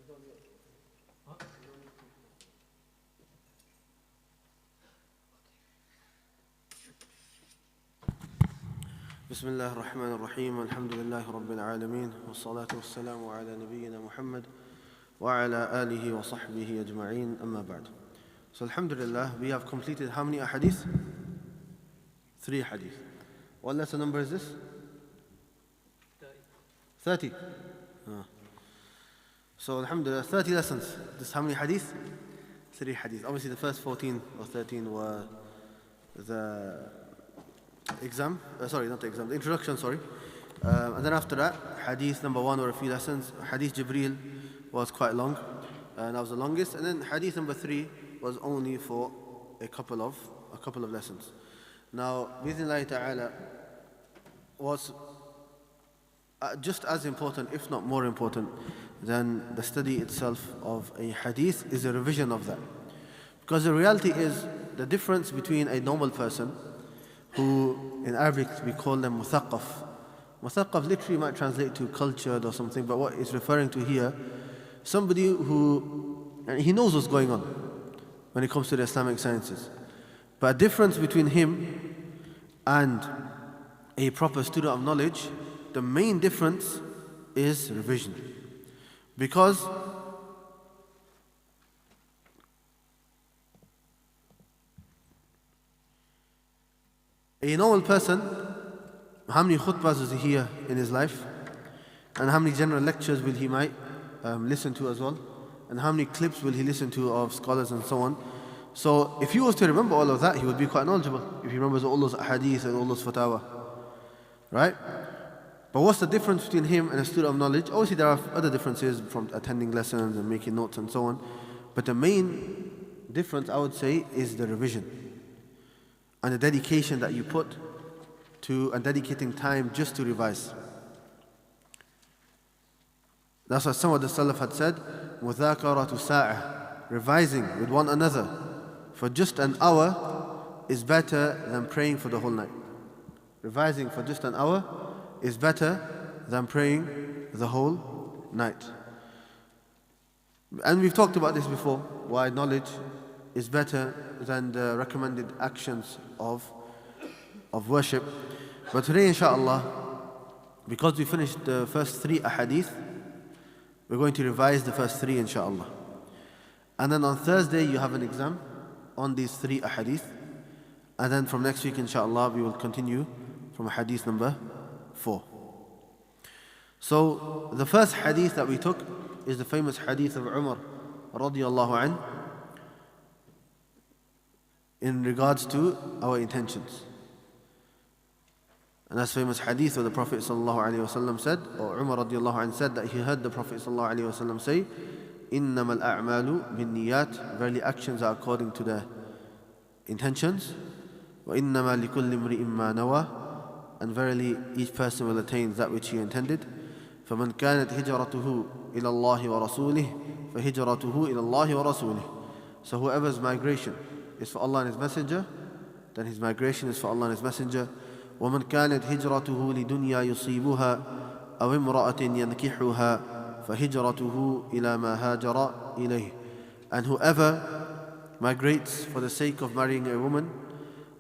بسم الله الرحمن الرحيم والحمد لله رب العالمين والصلاة والسلام على نبينا محمد وعلى آله وصحبه أجمعين أما بعد. So alhamdulillah, we have completed how many ahadith? 3 hadith. What lesson number is this? 30. So alhamdulillah, 30 lessons. This how many hadith? 3 hadith. Obviously the first 14 or 13 were the exam, not the exam, the introduction, and then after that, hadith number 1 were a few lessons. Hadith Jibreel was quite long, and that was the longest. And then hadith number 3 was only for a couple of lessons. Now, bi'idhnillahi ta'ala, was just as important, if not more important, than the study itself of a hadith is a revision of that. Because the reality is, the difference between a normal person, who in Arabic we call them muthaqqaf. Muthaqqaf literally might translate to cultured or something, but what it's referring to here, somebody who, and he knows what's going on when it comes to the Islamic sciences. But a difference between him and a proper student of knowledge, the main difference is revision. Because a normal person, how many khutbahs does he hear in his life? And how many general lectures will he might listen to as well? And how many clips will he listen to of scholars and so on? So if he was to remember all of that, he would be quite knowledgeable. If he remembers all those hadith and all those fatawa. Right? But what's the difference between him and a student of knowledge? Obviously there are other differences from attending lessons and making notes and so on. But the main difference, I would say, is the revision. And the dedication that you put to, and dedicating time just to revise. That's what some of the Salaf had said, مُذَاكَرَةُ سَاعَةٍ, revising with one another for just an hour is better than praying for the whole night. Revising for just an hour is better than praying the whole night. And we've talked about this before, why knowledge is better than the recommended actions of worship. But today, inshallah, because we finished the first 3 ahadith, we're going to revise the first 3, inshallah. And then on Thursday, you have an exam on these 3 ahadith. And then from next week, inshallah, we will continue from hadith number 4. So the first hadith that we took is the famous hadith of Umar radiyallahu anhu, in regards to our intentions. And that's famous hadith where the Prophet ﷺ said, or Umar radiallahu anhu said, that he heard the Prophet ﷺ say, إِنَّمَا الْأَعْمَالُ بِالنِّيَّاتِ, verily actions are according to the intentions. وَإِنَّمَا لِكُلِّ امْرِئٍ مَّا نَوَى, and verily each person will attain that which he intended. فَمَنْ كَانَتْ هِجْرَتُهُ إِلَى اللَّهِ وَرَسُولِهِ فَهِجْرَتُهُ إِلَى اللَّهِ وَرَسُولِهِ. So whoever's migration is for Allah and His Messenger, then his migration is for Allah and His Messenger. وَمَنْ كَانَتْ هِجْرَتُهُ لِدُنْيَا يُصِيبُهَا أَوْ امْرَأَةٍ يَنْكِحُهَا فَهِجْرَتُهُ إِلَى مَا هَاجَرَ إِلَيْهِ. And whoever migrates for the sake of marrying a woman,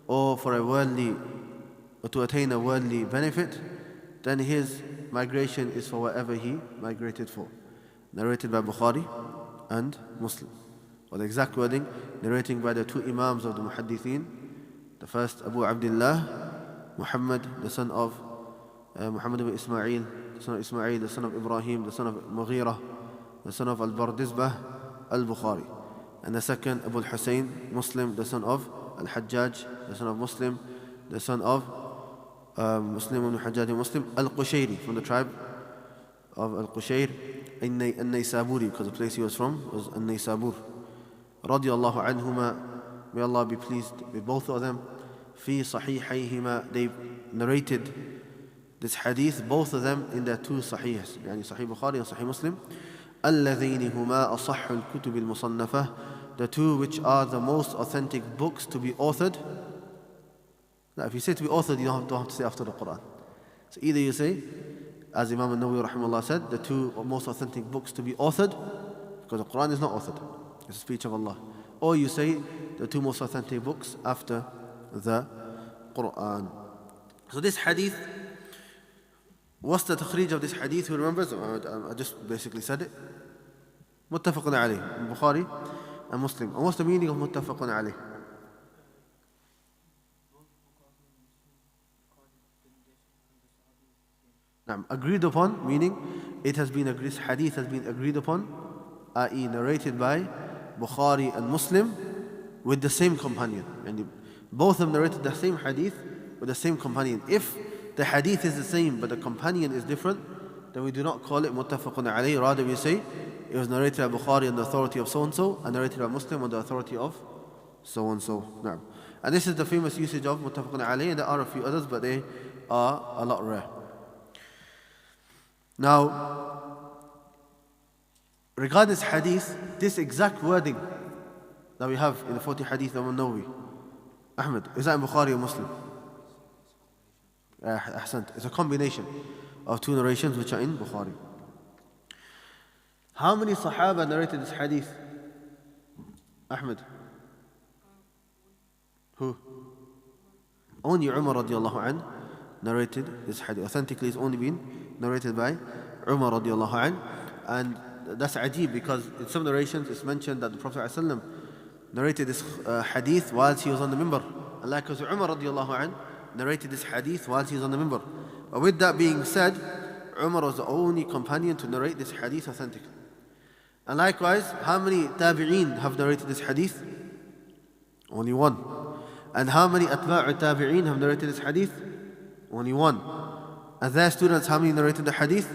or for to attain a worldly benefit, then his migration is for whatever he migrated for. Narrated by Bukhari and Muslim. Or the exact wording, narrating by the 2 Imams of the Muhaddithin. The first, Abu Abdullah, Muhammad, the son of Muhammad ibn Ismail, the son of Ismail, the son of Ibrahim, the son of Mughira, the son of Al-Bardizbah, Al-Bukhari. And the second, Abu al-Husayn, Muslim, the son of Al-Hajjaj, the son of Muslim, the son of Muslim ibn Hajjaj Muslim, Al-Qushayri, from the tribe of Al-Qushayr, An-Naysaburi, because the place he was from was An-Naysabur. Radiyallahu anhuma, may Allah be pleased with both of them. Fi sahihayhima, they narrated this hadith, both of them in their 2 sahihs, yani Sahih Bukhari and Sahih Muslim. الذين هما أصح الكتب المصنفة, the 2 which are the most authentic books to be authored. Now if you say to be authored, you don't have to say after the Quran. So either you say, as Imam Al-Nawawiyyah rahimahullah said, the 2 most authentic books to be authored, because the Quran is not authored. It's the speech of Allah. Or you say the two most authentic books after the Quran. So this hadith, what's the takhrij of this hadith? Who remembers? I just basically said it. Muttafaqun alayh, Bukhari and Muslim. And what's the meaning of muttafaqun alayh? Agreed upon, meaning it has been agreed, hadith has been agreed upon, i.e. narrated by Bukhari and Muslim with the same companion. And both of them narrated the same hadith with the same companion. If the hadith is the same but the companion is different, then we do not call it muttafaqun alayh. Rather we say it was narrated by Bukhari on the authority of so-and-so and narrated by Muslim on the authority of so-and-so. And this is the famous usage of muttafaqun alayh, and there are a few others, but they are a lot rare. Now, regarding this hadith, this exact wording that we have in the 40 hadith of Al-Nawawiyyah, Ahmed, is that in Bukhari or Muslim? Ahsant. It's a combination of two narrations which are in Bukhari. How many Sahaba narrated this hadith? Ahmed? Who? Only Umar radiallahu anhu narrated this hadith. Authentically, it's only been narrated by Umar radiallahu anhu. And that's ajib, because in some narrations it's mentioned that the Prophet ﷺ narrated this hadith whilst he was on the minbar. And likewise Umar radiallahu anhu narrated this hadith whilst he was on the minbar. But with that being said, Umar was the only companion to narrate this hadith authentically. And likewise, how many tabi'een have narrated this hadith? Only one. And how many atba'u tabi'een have narrated this hadith? Only one. And their students, how many narrated the hadith?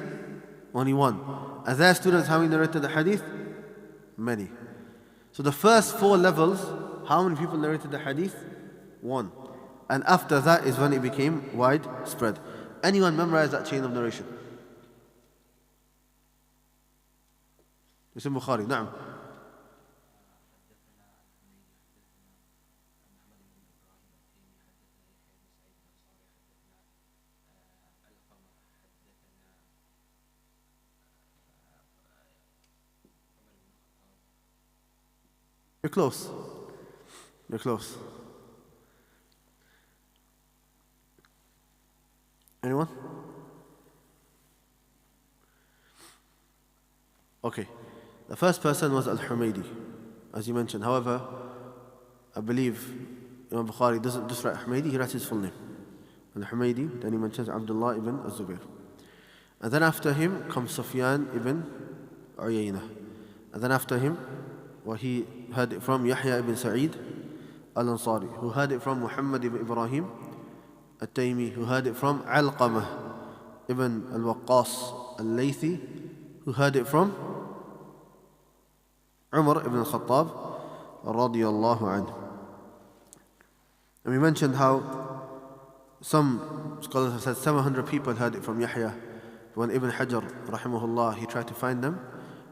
Only one. And their students, how many narrated the hadith? Many. So the first four levels, how many people narrated the hadith? One. And after that is when it became widespread. Anyone memorize that chain of narration? It's in Bukhari. Na'am. You're close. You're close. Anyone? Okay. The first person was Al-Humaydi, as you mentioned. However, I believe Imam Bukhari doesn't just write Humaydi, he writes his full name. Al-Humaydi, then he mentions Abdullah ibn Az-Zubayr. And then after him comes Sufyan ibn Uyayna. And then after him, he heard it from Yahya ibn Sa'id al-Ansari, who heard it from Muhammad ibn Ibrahim al-Taymi, who heard it from Alqamah ibn al-Waqqas al-Laythi, who heard it from Umar ibn al-Khattab radiyallahu anhu. And we mentioned how some scholars have said 700 people heard it from Yahya. When Ibn Hajar rahimahullah, he tried to find them,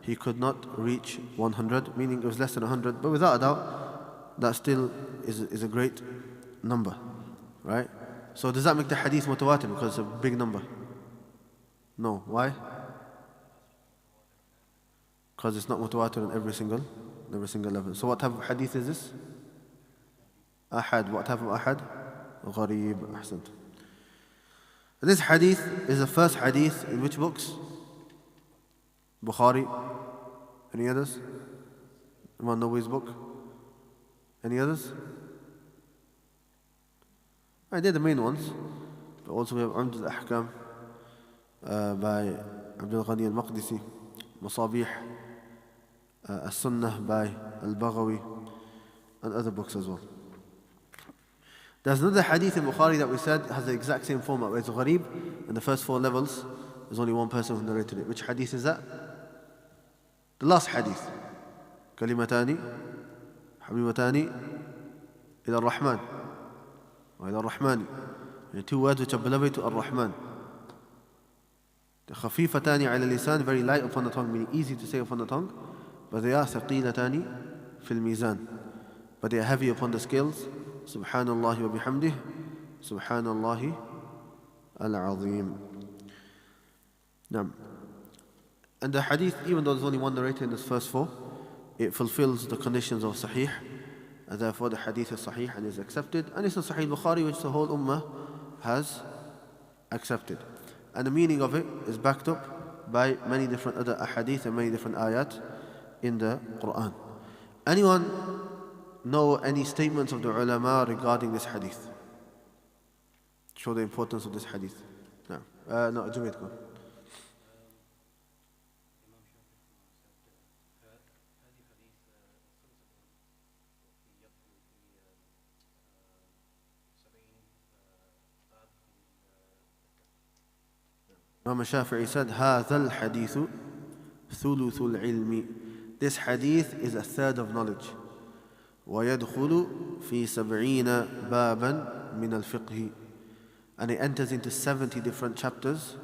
he could not reach 100, meaning it was less than 100. But without a doubt, that still is a great number, right? So does that make the hadith mutawatir because it's a big number? No. Why? Because it's not mutawatir on every single level. So what type of hadith is this? Ahad. What type of ahad? Gharib. Ahsant. This hadith is the first hadith in which books? Bukhari. Any others? Imam Nawawi's book? Any others? They're the main ones. But also we have Umd al-Ahkam by Abdul Ghani al-Maqdisi, Masabih al-Sunnah by al-Baghawi, and other books as well. There's another hadith in Bukhari that we said has the exact same format, where it's gharib, and the first four levels, there's only one person who narrated it. Which hadith is that? The last hadith. Kalimatani, Habibatani, ila ar-Rahman, wa ila ar-Rahmani. Two words which are beloved to ar-Rahman. The khafifatani ala lisan, very light upon the tongue, meaning easy to say upon the tongue, but they are thaqilatani fil mizan, but they are heavy upon the scales. Subhanallah wa bihamdih, Subhanallah al-Azim. Now, And the hadith, even though there's only one narrator in this first four, it fulfills the conditions of Sahih, and therefore the hadith is Sahih and is accepted. And it's a Sahih Bukhari which the whole Ummah has accepted. And the meaning of it is backed up by many different other ahadith and many different ayat in the Quran. Anyone know any statements of the ulama regarding this hadith? Show the importance of this hadith. No, Jumayd, go. Imam Shafi'i said, هَذَا الْحَدِيثُ ثُلُثُ الْعِلْمِ. This hadith is a third of knowledge. وَيَدْخُلُ فِي 70 بَابًا مِنَ الْفِقْهِ. And it enters into 70 different chapters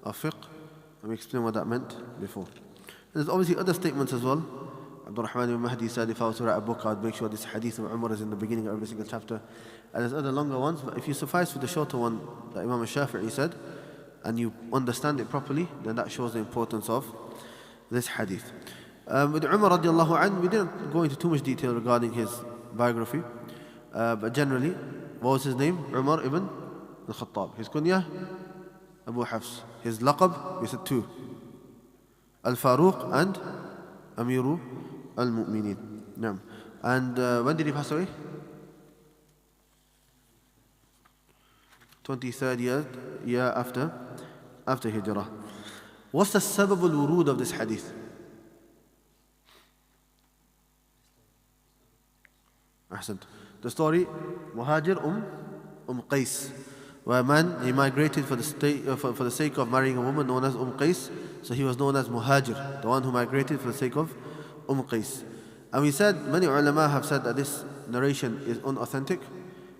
of fiqh. Let me explain what that meant before. There's obviously other statements as well. Abdul Rahman ibn Mahdi said, if I was to write a book, I'd make sure this hadith of Umar is in the beginning of every single chapter. And there's other longer ones, but if you suffice with the shorter one that Imam Shafi'i said, and you understand it properly, then that shows the importance of this hadith. With Umar radiallahu anhu, we didn't go into too much detail regarding his biography, but generally, what was his name? Umar ibn al-Khattab. His kunya? Abu Hafs. His laqab? We said two. Al-Faruq and Amiru al-Mu'mineen. Yeah. And when did he pass away? 23rd year after Hijrah. What's the sabab al-wurud of this hadith? Ahsant. The story, Muhajir Qais, where a man, he migrated for the sake of marrying a woman known as Qais, so he was known as Muhajir, the one who migrated for the sake of Qais. And we said, many ulama have said that this narration is unauthentic,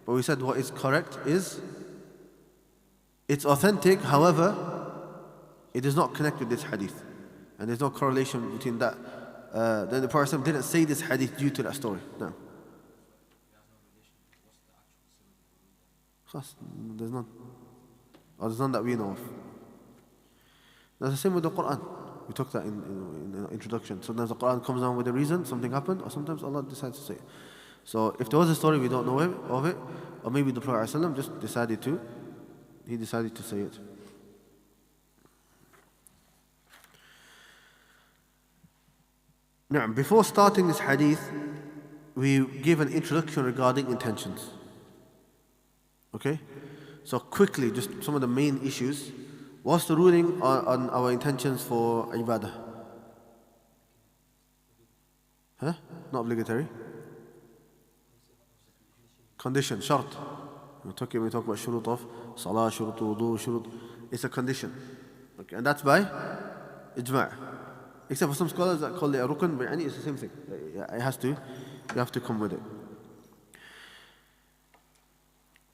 but we said what is correct is, it's authentic, however, it does not connect with this hadith. And there's no correlation between that. Then the Prophet didn't say this hadith due to that story. No. There's none. Or there's none that we know of. That's the same with the Quran. We took that in the introduction. Sometimes the Quran comes down with a reason, something happened, or sometimes Allah decides to say it. So if there was a story we don't know of it, or maybe the Prophet ﷺ just decided to say it. Now, before starting this hadith, we give an introduction regarding intentions. Okay? So quickly, just some of the main issues. What's the ruling on our intentions for ibadah? Huh? Not obligatory. Condition, shart. We talk about shurut of salah, shurut wudu, shurut. It's a condition. Okay, and that's by ijma'. Except for some scholars that call it a rukn, but it's the same thing. It has to, you have to come with it.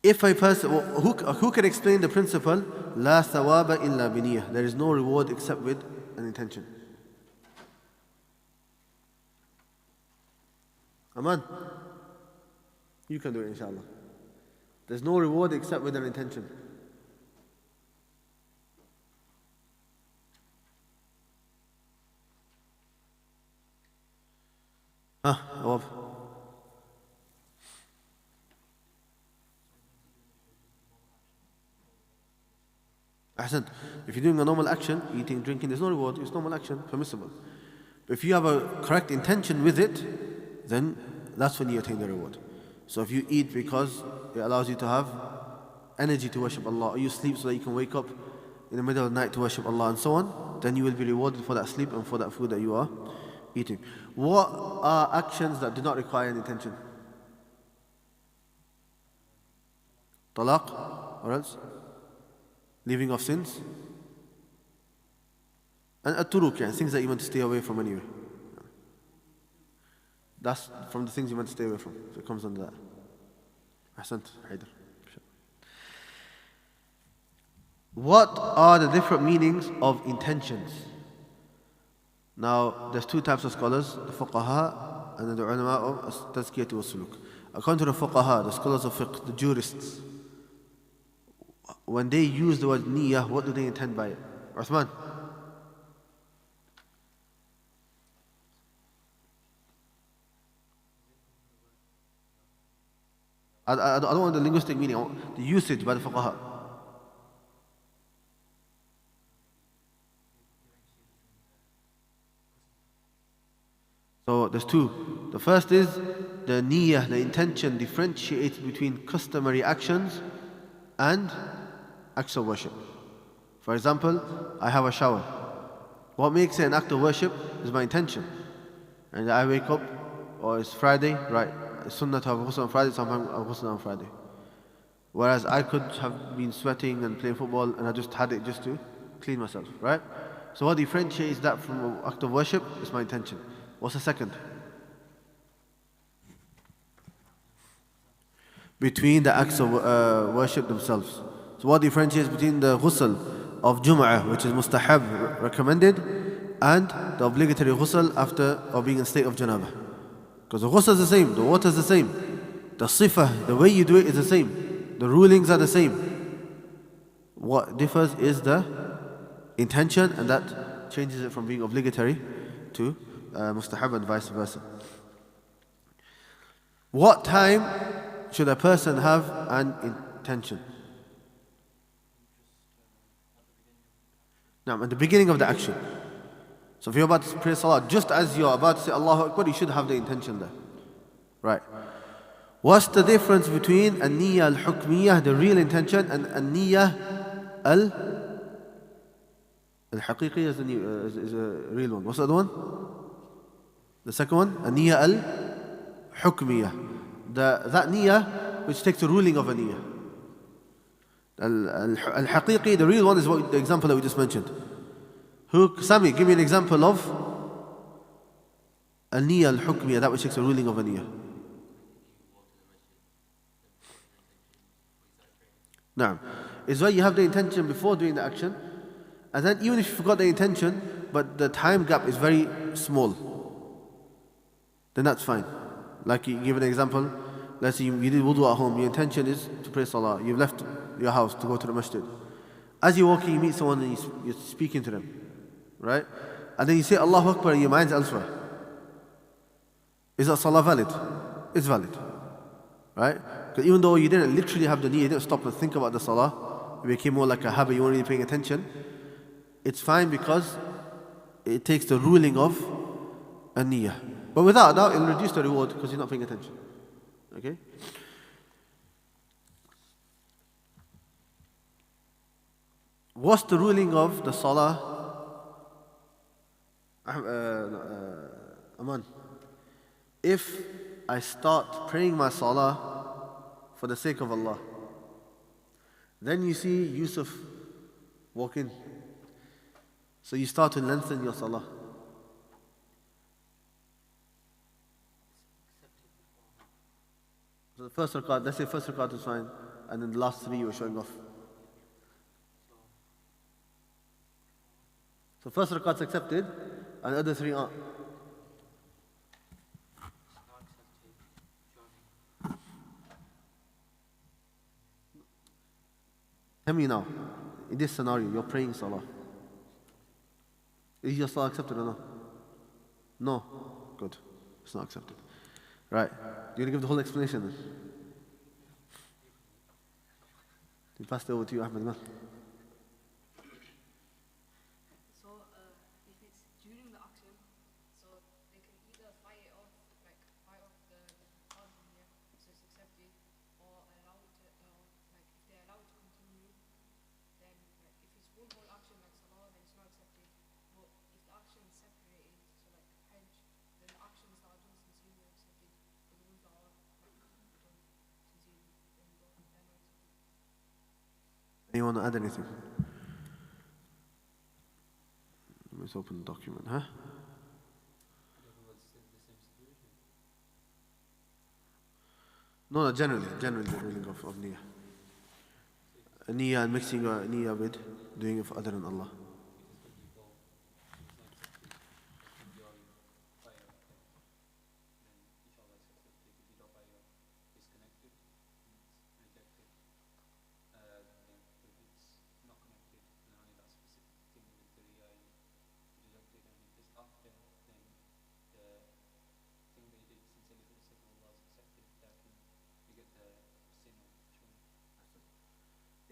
If a person, who can explain the principle, la thawaba illa biniyah, there is no reward except with an intention. Aman? You can do it, inshallah. There's no reward except with an intention. Awab. Ahsan. If you're doing a normal action, eating, drinking, there's no reward, it's normal action, permissible. But if you have a correct intention with it, then that's when you attain the reward. So if you eat because it allows you to have energy to worship Allah, or you sleep so that you can wake up in the middle of the night to worship Allah and so on, then you will be rewarded for that sleep and for that food that you are eating. What are actions that do not require an intention? Talaq, or else? Leaving of sins. And at-turuk, things that you want to stay away from anyway. That's from the things you want to stay away from. So it comes under that. Ahsant, Haidar. What are the different meanings of intentions? Now, there's two types of scholars, the fuqaha and the ulama of tazkiyat wa suluk. According to the fuqaha, the scholars of fiqh, the jurists, when they use the word niyyah, what do they intend by it? Uthman? I don't want the linguistic meaning, I want the usage by the fuqaha. So there's two. The first is the niyyah, the intention differentiates between customary actions and acts of worship. For example, I have a shower. What makes it an act of worship is my intention. And I wake up, or it's Friday, right? It's sunnah to have a ghusl on Friday, sometimes I have a ghusl on Friday. Whereas I could have been sweating and playing football and I just had it just to clean myself, right? So what differentiates that from an act of worship is my intention. What's the second? Between the acts of worship themselves. So what differentiates between the ghusl of Jum'ah, which is mustahab, recommended, and the obligatory ghusl after or being in state of janabah? Because the ghusl is the same, the water is the same, the sifah, the way you do it is the same, the rulings are the same. What differs is the intention, and that changes it from being obligatory to mustahab and vice versa. What time should a person have an intention? Now, at the beginning of the action. So if you're about to pray salah, just as you're about to say Allahu Akbar, you should have the intention there. Right. What's the difference between an-niyyah al-hukmiyyah, the real intention, and an-niyyah al-haqiqiyah is a real one. What's the other one? The second one, an-niyyah al-hukmiyyah. That niyyah which takes the ruling of a niyyah. Al-haqiqi, the real one, is what the example that we just mentioned. Sami, give me an example of al-niyyah al-hukmiyyah, that which takes the ruling of a niyyah. Now, it's where you have the intention before doing the action, and then even if you forgot the intention, but the time gap is very small, then that's fine. Like you give an example, let's say you did wudu at home, your intention is to pray salah, you've left your house to go to the masjid. As you're walking, you meet someone and you're speaking to them, right? And then you say Allahu Akbar and your mind's elsewhere. Is that salah valid? It's valid, right? Because even though you didn't literally have the need, you didn't stop and think about the salah, it became more like a habit, you weren't really paying attention. It's fine because it takes the ruling of a niyyah. But without doubt, it'll reduce the reward because you're not paying attention. Okay? What's the ruling of the salah? Aman. If I start praying my salah for the sake of Allah, then you see Yusuf walk in. So you start to lengthen your salah. So the first rakat, let's say first rakat is fine, and then the last three you were showing off. So first rakat's accepted, and the other three aren't. Tell me now, in this scenario, you're praying salah. Is your salah accepted or no? No. Good. It's not accepted. Right. You're going to give the whole explanation then? You pass it over to you, Ahmed. Man. So, if it's during the action, so they can either fight it off, like fight off the cause, yeah, so it's accepted, or allow it to, like if they allow it to continue, then like if it's one whole action like salah, then it's not accepted. But if the action is separated, so like hajj, then the actions that are done sincerely are accepted, but the ones that are like done sincerely, then they're not accepted. Anyone want to add anything? Let's open the document, huh? No, generally the ruling of niyyah. Niyyah and mixing your niyyah with doing it for other than Allah.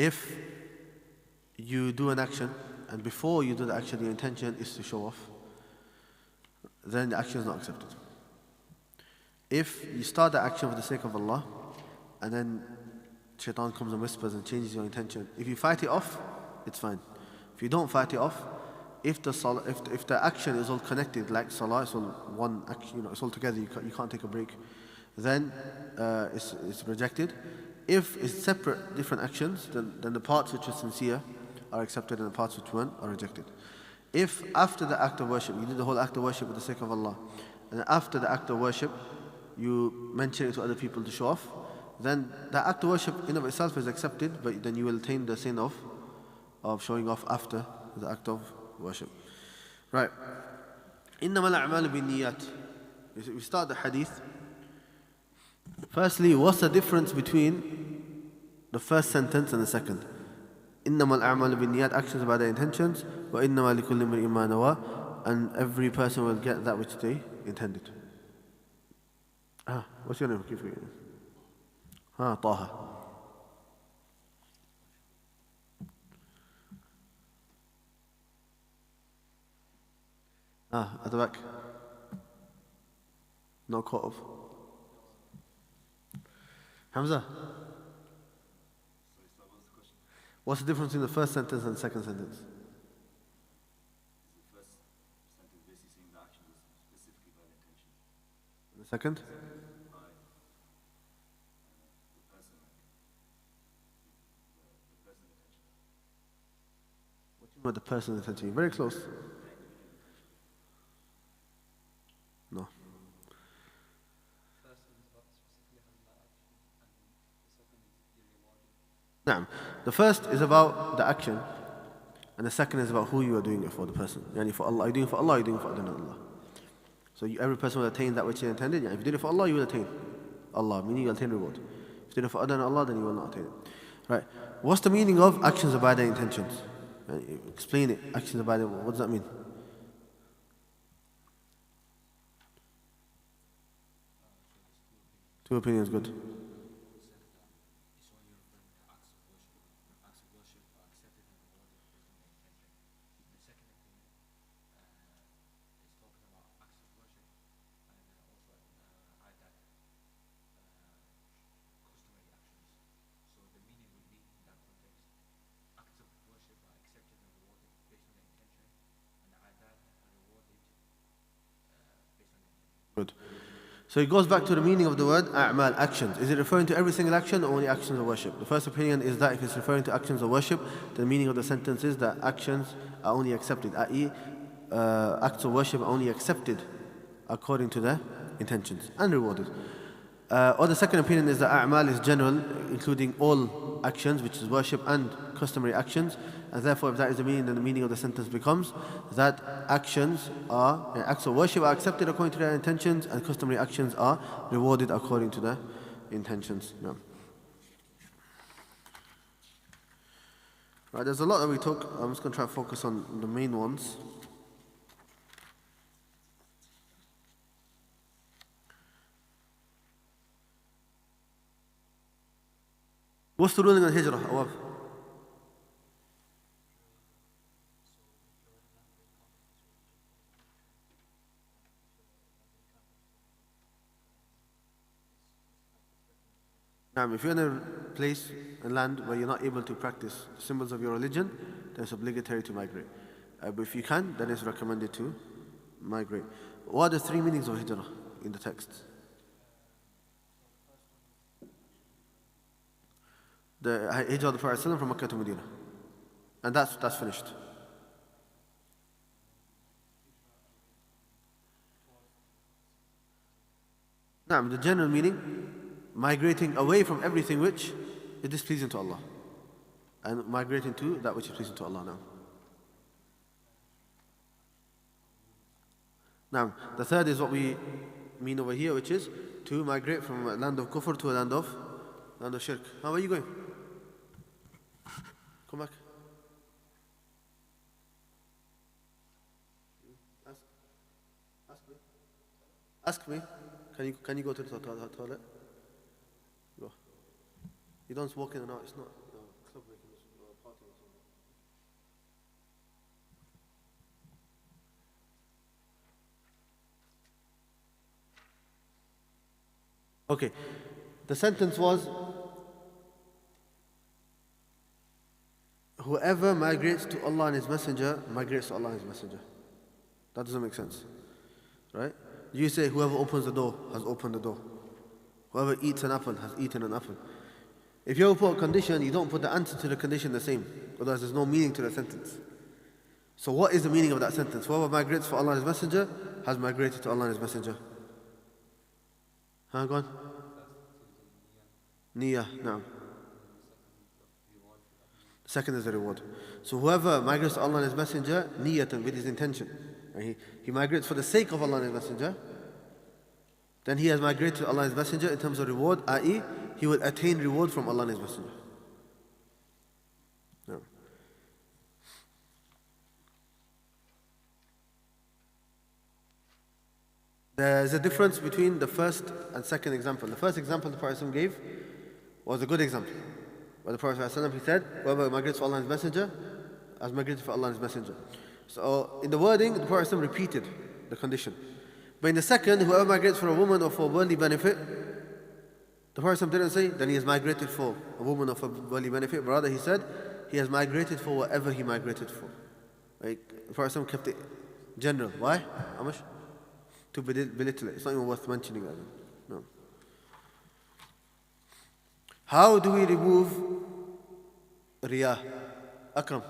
If you do an action, and before you do the action, your intention is to show off, then the action is not accepted. If you start the action for the sake of Allah, and then shaitan comes and whispers and changes your intention, if you fight it off, it's fine. If you don't fight it off, if the action is all connected, like salah, it's all one action, it's all together, you can't take a break, then it's rejected. If it's separate, different actions, then the parts which are sincere are accepted and the parts which weren't are rejected. If after the act of worship, you did the whole act of worship for the sake of Allah, and after the act of worship, you mention it to other people to show off, then the act of worship in of itself is accepted, but then you will attain the sin of showing off after the act of worship. Right. إِنَّمَا الْأَعْمَالُ بِالنِّيَّاتِ. We start the hadith. Firstly, what's the difference between the first sentence and the second? إِنَّمَا الْأَعْمَالُ بِالنِّيَّاتِ, actions by their intentions, وَإِنَّمَا لِكُلِّ امْرِئٍ مَّا نَوَىٰ, and every person will get that which they intended. What's your name? Keep forgetting. Taha. At the back. Not caught up. Hamza. What's the difference between the first sentence and the second sentence? The first sentence basically saying the action is specifically by the intention. The second? By the person, the person intention. What do you mean by the person's intention? You're very close. No. The first is about the action, and the second is about who you are doing it for, the person. Yani for Allah, are you doing it for Allah, or are you doing it for other than Allah? So every person will attain that which he intended. If you did it for Allah, you will attain Allah, meaning you will attain reward. If you did it for other than Allah, then you will not attain it. Right. What's the meaning of actions by their intentions? Explain it. Actions by their, what does that mean? Two opinions, good. Good. So it goes back to the meaning of the word a'mal, actions. Is it referring to every single action or only actions of worship? The first opinion is that if it's referring to actions of worship, the meaning of the sentence is that actions are only accepted, i.e. acts of worship are only accepted according to their intentions and rewarded. Or the second opinion is that a'mal is general, including all actions, which is worship and customary actions, and therefore if that is the meaning, then the meaning of the sentence becomes that acts of worship are accepted according to their intentions, and customary actions are rewarded according to their intentions. No. Right, there's a lot that we took. I'm just going to try to focus on the main ones. What's the ruling on hijrah, Awab? Now, if you're in a place and land where you're not able to practice symbols of your religion, then it's obligatory to migrate. But if you can, then it's recommended to migrate. What are the three meanings of hijrah in the text? The hijrah of the Prophet ﷺ from Makkah to Medina. And that's finished. Now, the general meaning, migrating away from everything which is displeasing to Allah, and migrating to that which is pleasing to Allah now. Now, the third is what we mean over here, which is to migrate from a land of kufr to a land of shirk. Where are you going? Come back. Ask me. Can you go to the toilet? Go. You don't walk in and out. It's not club breaking. Okay, the sentence was, whoever migrates to Allah and His Messenger, migrates to Allah and His Messenger. That doesn't make sense, right? You say whoever opens the door has opened the door. Whoever eats an apple has eaten an apple. If you ever put a condition, you don't put the answer to the condition the same. Otherwise there's no meaning to the sentence. So what is the meaning of that sentence? Whoever migrates for Allah and His Messenger has migrated to Allah and His Messenger. Go on. Niyyah, naam. Second is the reward. So whoever migrates to Allah and His Messenger, niyatan, with his intention. He migrates for the sake of Allah and His Messenger. Then he has migrated to Allah and His Messenger in terms of reward, i.e., he will attain reward from Allah and His Messenger. No. There's a difference between the first and second example. The first example the Prophet gave was a good example. Where the Prophet he said, whoever migrates for Allah and His Messenger has migrated for Allah and His Messenger. So in the wording, the Prophet repeated the condition. But in the second, whoever migrates for a woman or for worldly benefit, the Prophet didn't say, then he has migrated for a woman or for worldly benefit. But rather he said, he has migrated for whatever he migrated for. Like, the Prophet kept it general. Why? How much? To belittle it. It's not even worth mentioning that. No. How do we remove riyah? Akram.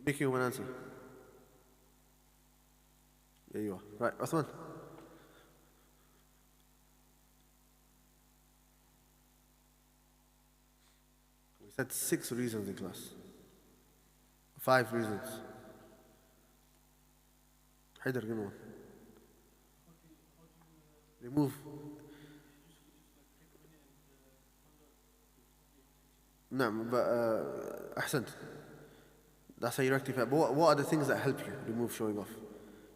Make you one answer. There you are. Right, Uthman. We said 6 reasons in class. 5 reasons. Haider, give me one. Remove. No, but ahsant. That's how you rectify. But what are the things that help you remove showing off?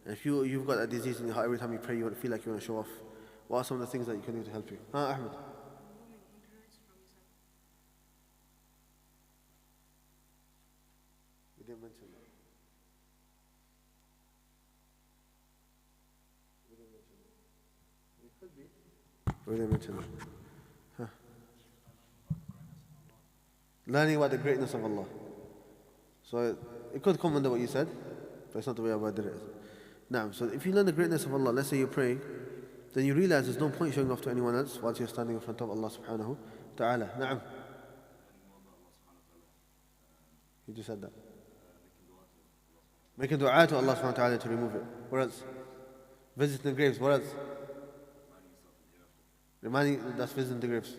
And if you've got a disease in your heart, every time you pray, you feel like you want to show off. What are some of the things that you can do to help you? Ahmed. We didn't mention that. We didn't mention that. Learning about the greatness of Allah. So it could come under what you said, but it's not the way I did it. Now, so if you learn the greatness of Allah, let's say you pray, then you realize there's no point showing off to anyone else whilst you're standing in front of Allah subhanahu wa ta'ala. Na'am. You just said that. Making dua to Allah subhanahu wa ta'ala to remove it. What else? Visiting the graves. What else? That's visiting the graves.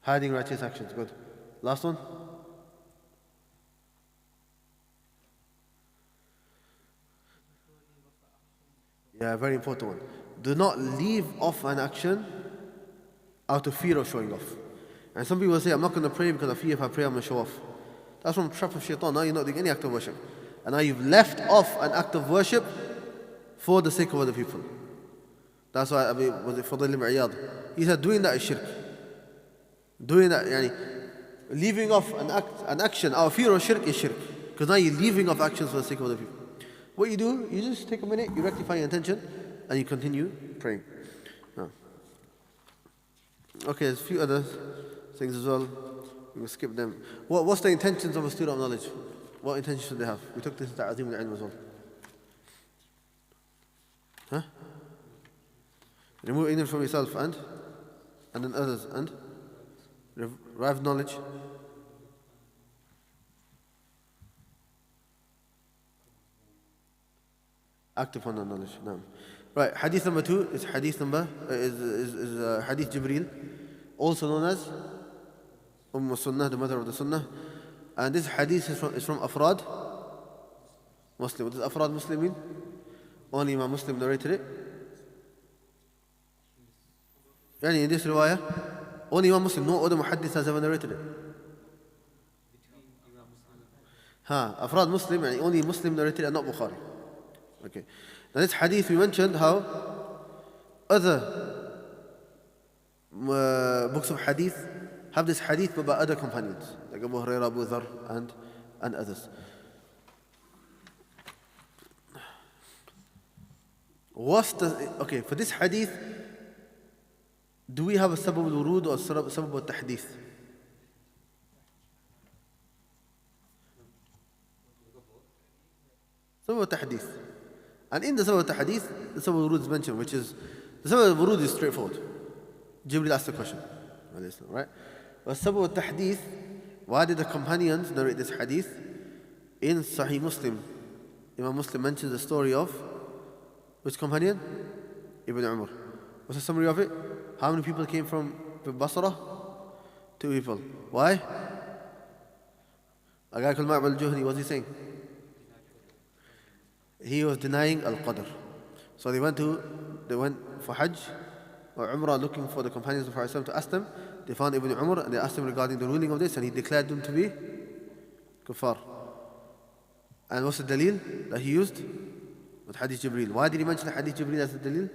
Hiding righteous actions. Good. Last one? Yeah, very important one. Do not leave off an action out of fear of showing off. And some people say, I'm not going to pray because I fear if I pray I'm going to show off. That's from the trap of shaitan. Now you're not doing any act of worship. And now you've left off an act of worship for the sake of other people. That's why, was it Fadl ibn Iyad? He said, doing that is shirk. Doing that, leaving off an action out of fear of shirk is shirk. Because now you're leaving off actions for the sake of other people. What you do, you just take a minute, you rectify your intention, and you continue praying. No. Okay, there's a few other things as well. We will skip them. What's the intentions of a student of knowledge? What intentions should they have? We took this to Ta'azim al-Ilm as well. Huh? Remove ignorance from yourself and then others and derive knowledge. Act upon that knowledge. No. Right. Hadith number 2 is hadith hadith Jibreel, also known as Sunnah, the mother of the Sunnah. And this hadith is from Afrad Muslim. What does Afrad Muslim mean? Only Imam Muslim narrated it. In this riwayah, only Imam Muslim, no other muhaddith has ever narrated it. Afrad Muslim, only Muslim narrated it and not Bukhari. Okay. Now this hadith we mentioned how other books of hadith have this hadith but by other companions, like Abu Hurairah, Abu Dharr, and others. Okay, for this hadith, do we have a sabab al-wurud or sabab al-tahdith? Sabab al-tahdith. And in the sabab al-tahdith, the sabab al-wurud is mentioned, which is, the sabab al-wurud is straightforward. Jibreel asked the question, right? But sabab al-tahdith, why did the companions narrate this hadith? In Sahih Muslim, Imam Muslim mentions the story of which companion? Ibn Umar. What's the summary of it? How many people came from Basra? 2 people. Why? A guy called Ma'bal al-Juhni, what's he saying? He was denying Al-Qadr. So they went for Hajj or Umrah looking for the companions of Prophet to ask them. They found Ibn Umar and they asked him regarding the ruling of this, and he declared them to be kuffar. And what's the dalil that he used? With Hadith Jibreel. Why did he mention Hadith Jibreel as the dalil?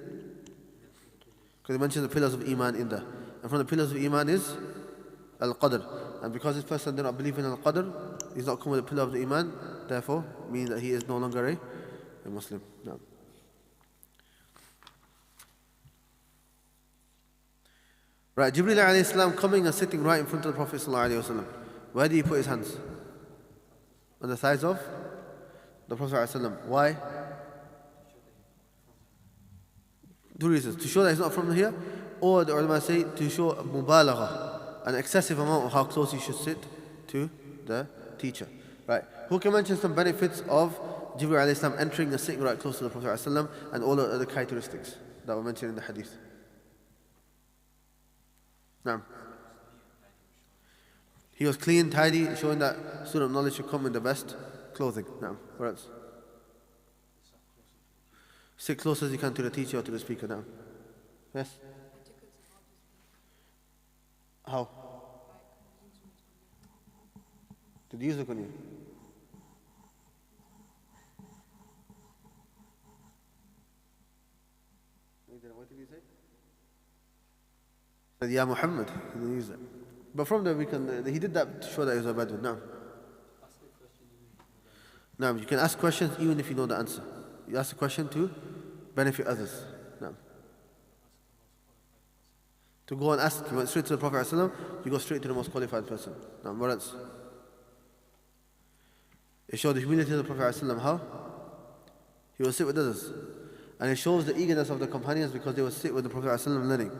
Because he mentioned the pillars of Iman in there. And from the pillars of Iman is Al-Qadr. And because this person did not believe in Al-Qadr, he's not come with the pillar of the Iman, therefore means that he is no longer a Muslim. No. Right, Jibreel alayhi salam coming and sitting right in front of the Prophet sallallahu alayhi wasallam. Where did he put his hands? On the thighs of the Prophet sallallahu alayhi wasallam. Why? 2 reasons. To show that he's not from here, or the ulama say to show mubalagha, an excessive amount of how close he should sit to the teacher. Right. Who can mention some benefits of Jibreel alayhi salam entering and sitting right close to the Prophet sallallahu alayhi wasallam and all the other characteristics that were mentioned in the hadith? No. He was clean, tidy, showing that student of knowledge should come in the best clothing. No. What else? Sit close as you can to the teacher or to the speaker now. Yes? How? Did you use the kunya? What did he say? He said, Ya Muhammad. He didn't use that. But from there he did that to show that he was a Badr. No. No, you can ask questions even if you know the answer. You ask a question to benefit others. No. To go and ask, you went straight to the Prophet ﷺ, you go straight to the most qualified person. No, what else? It showed the humility of the Prophet ﷺ. How? He will sit with others. And it shows the eagerness of the companions because they will sit with the Prophet ﷺ learning.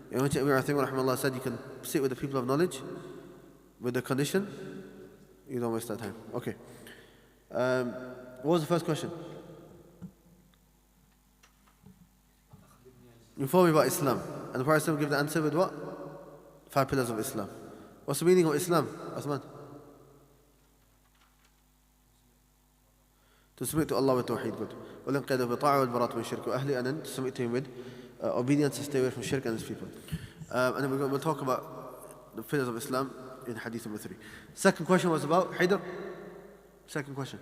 Ibn Taymiyyah said you can sit with the people of knowledge with the condition you don't waste that time. Okay. What was the first question? Inform me about Islam. And the Prophet gave the answer with what? 5 pillars of Islam. What's the meaning of Islam, Osman? To submit to Allah with tawheed. Good. وَلِنْقَيْدَ بِطَاعَ وَالْبَرَاةُ مِنْ شِرْكِ وَأَهْلِ. And then to submit to him with obedience and stay away from shirk and his people. And then we'll talk about the pillars of Islam in hadith number 3. Second question was about Haydar. Second question.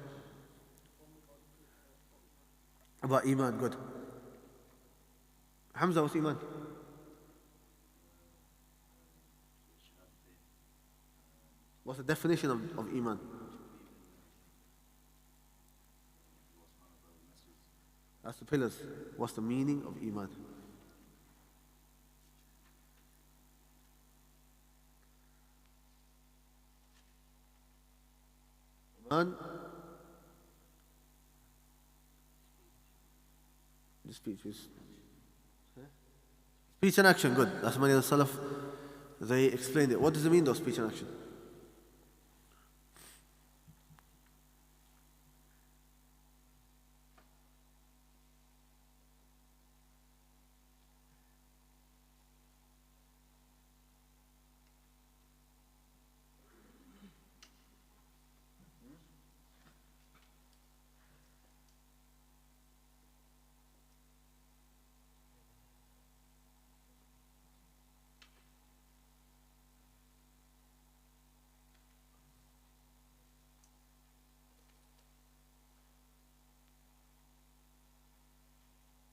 About Iman. Good. Hamza, what's Iman? What's the definition of Iman? That's the pillars. What's the meaning of Iman? Iman. The speech is speech and action. Good. That's many of the Salaf. They explained it. What does it mean though, speech and action?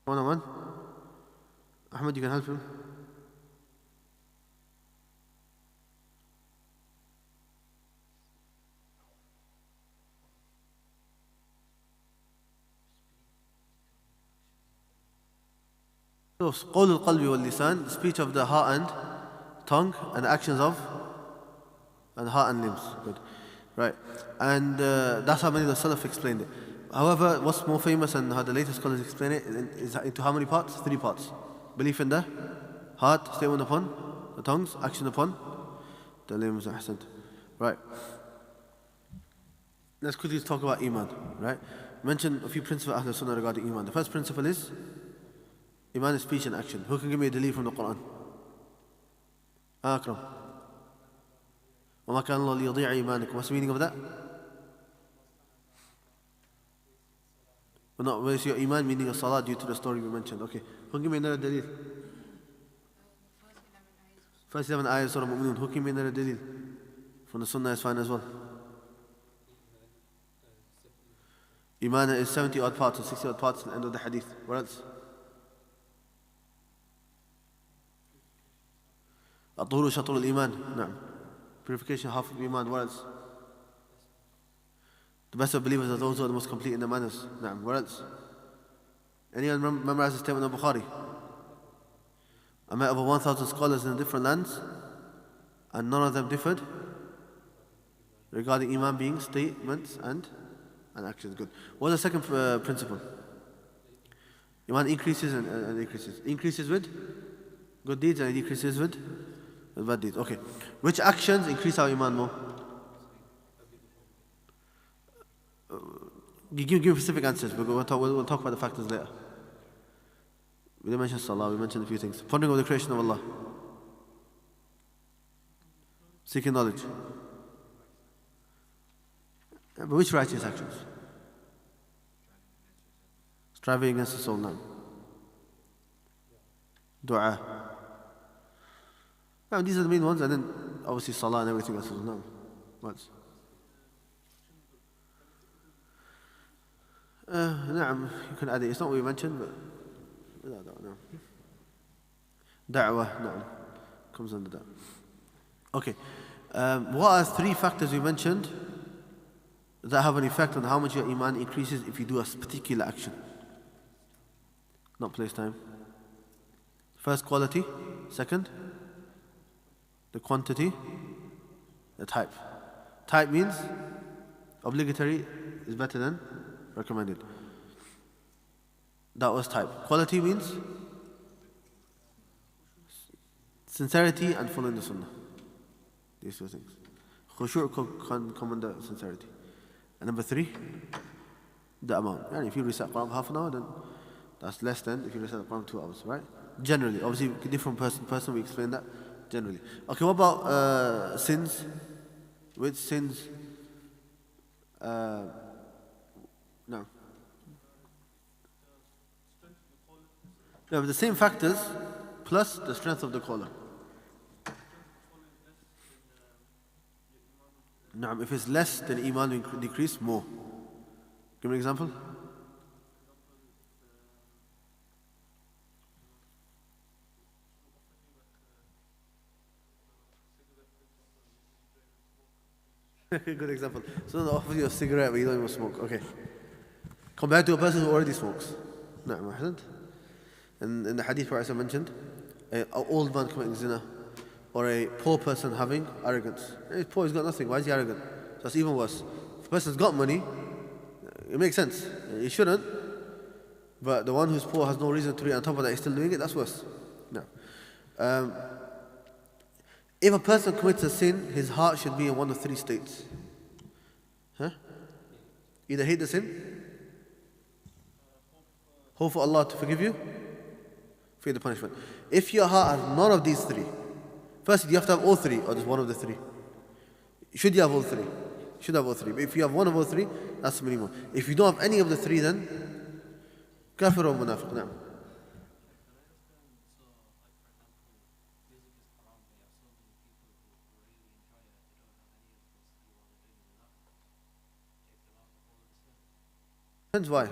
One on one. Ahmed, you can help him. So, قول القلب واللسان, the speech of the heart and tongue, and actions of and heart and limbs. Good. Right. And that's how many of the Salaf explained it. However, what's more famous and how the latest scholars explain it is into how many parts? 3 parts. Belief in the heart, statement upon the tongues, action upon the limbs. Ahsant. Right. Let's quickly talk about Iman. Right. Mention a few principles of Ahlul Sunnah regarding Iman. The first principle is Iman is speech and action. Who can give me a delil from the Quran? Akram. وَمَا كَانَ اللَّهُ لِيُضِيعَ إِيمَانِكُمْ. What's the meaning of that? Well, not where's your Iman meaning of Salah due to the story we mentioned. Okay. Who can give me another delil? First 11 ayahs Surah Mu'minun. Who can give me another delil? From the Sunnah is fine as well. Iman is 70 odd parts or 60 odd parts at the end of the hadith. What else? الطهور شطر الإيمان. نعم. Purification, half of Iman. What else? The best of believers are those who are the most complete in their manners. Naam. What else? Anyone memorize the statement of Bukhari? I met over 1,000 scholars in different lands, and none of them differed regarding Iman being statements and actions. Good. What's the second principle? Iman increases and decreases. Increases with good deeds and decreases with bad deeds. Okay. Which actions increase our Iman more? Give me specific answers. We'll talk about the factors later. We didn't mention Salah, we mentioned a few things. Pondering over the creation of Allah. Seeking knowledge. But which righteous actions? Striving against the soul now. Dua. Now, these are the main ones, and then obviously Salah and everything else as well. What else? نعم, you can add it. It's not what we mentioned, but no. Da'wah, نعم, comes under that. Okay. What are 3 factors we mentioned that have an effect on how much your Iman increases if you do a particular action? Not place, time. First, quality. Second, the quantity. The type. Type means obligatory is better than recommended. That was type. Quality means sincerity and following the Sunnah. These 2 things. Khushu' can come under sincerity. And number 3, the amount. And if you recite Quran for half an hour, then that's less than if you recite Quran 2 hours, right? Generally, obviously, different person we explain that generally. Okay, what about sins? Which sins? No. Yeah, but the same factors plus the strength of the caller. No, if it's less, then Iman will decrease more. Give me an example. Good example. So they offer you a cigarette, but you don't even smoke. Okay. Compared to a person who already smokes. No, and in the hadith where I mentioned, an old man committing zina, or a poor person having arrogance. He's poor, he's got nothing. Why is he arrogant? So that's even worse. If the person's got money, it makes sense. He shouldn't. But the one who's poor has no reason to do it. On top of that, he's still doing it. That's worse. No. If a person commits a sin, his heart should be in one of 3 states. Either hate the sin, hope for Allah to forgive you, fear the punishment. If your heart has none of these 3, first you have to have all 3 or just one of the 3. Should you have all 3? You should have all 3. But if you have one of all 3, that's the minimum. If you don't have any of the 3, then kafir or munafiq. Now. Depends why.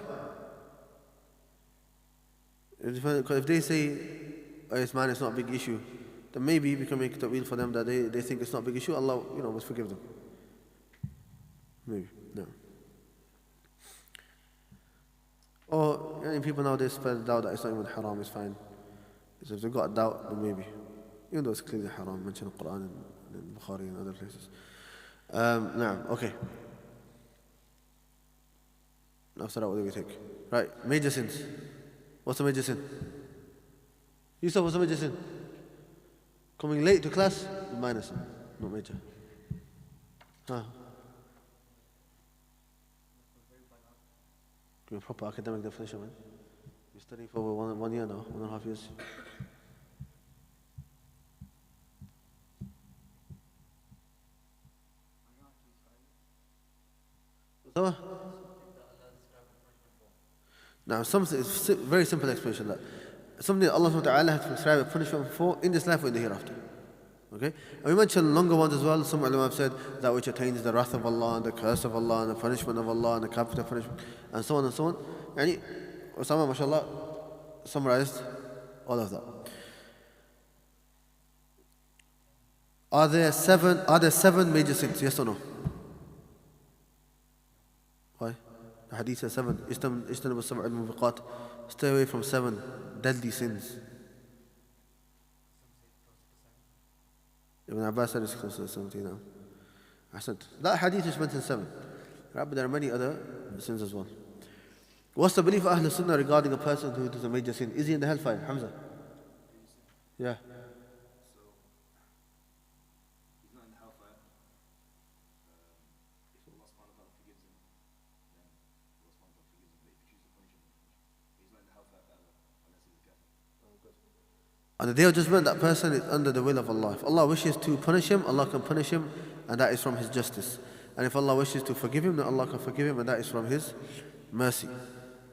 If they say, oh, it's man, it's not a big issue, then maybe we can make it a wheel for them that they think it's not a big issue. Allah, must forgive them. Maybe, no. Or people nowadays spread it out that it's not even haram, it's fine. So if they've got a doubt, then maybe. Even though it's clearly haram, mentioned in the Quran and in Bukhari and other places. Okay. After that, what do we take? Right, major sins. What's the major sin? Yusuf, what's the major sin? Coming late to class? Minor sin, not major. Huh? Give me a proper academic definition, man. You're studying for over 1 year now, 1.5 years. So, now, it's a very simple explanation that something that Allah has prescribed a punishment for in this life or in the hereafter. Okay? And we mentioned longer ones as well. Some ulama have said that which attains the wrath of Allah and the curse of Allah and the punishment of Allah and the capital punishment and so on and so on. And Osama, mashallah, summarized all of that. Are there seven major sins? Yes or no? Why? The hadith says 7. Ijtanibu sab'a al-mubiqat. Stay away from 7 deadly sins. Ibn Abbas said it's close to 17 now. Ahsant. That hadith is mentioned 7. Right, but there are many other sins as well. What's the belief of Ahlul Sunnah regarding a person who does a major sin? Is he in the hellfire? Hamza? Yeah. On the Day of Judgment, that person is under the will of Allah. If Allah wishes to punish him, Allah can punish him, and that is from His justice. And if Allah wishes to forgive him, then Allah can forgive him, and that is from His mercy.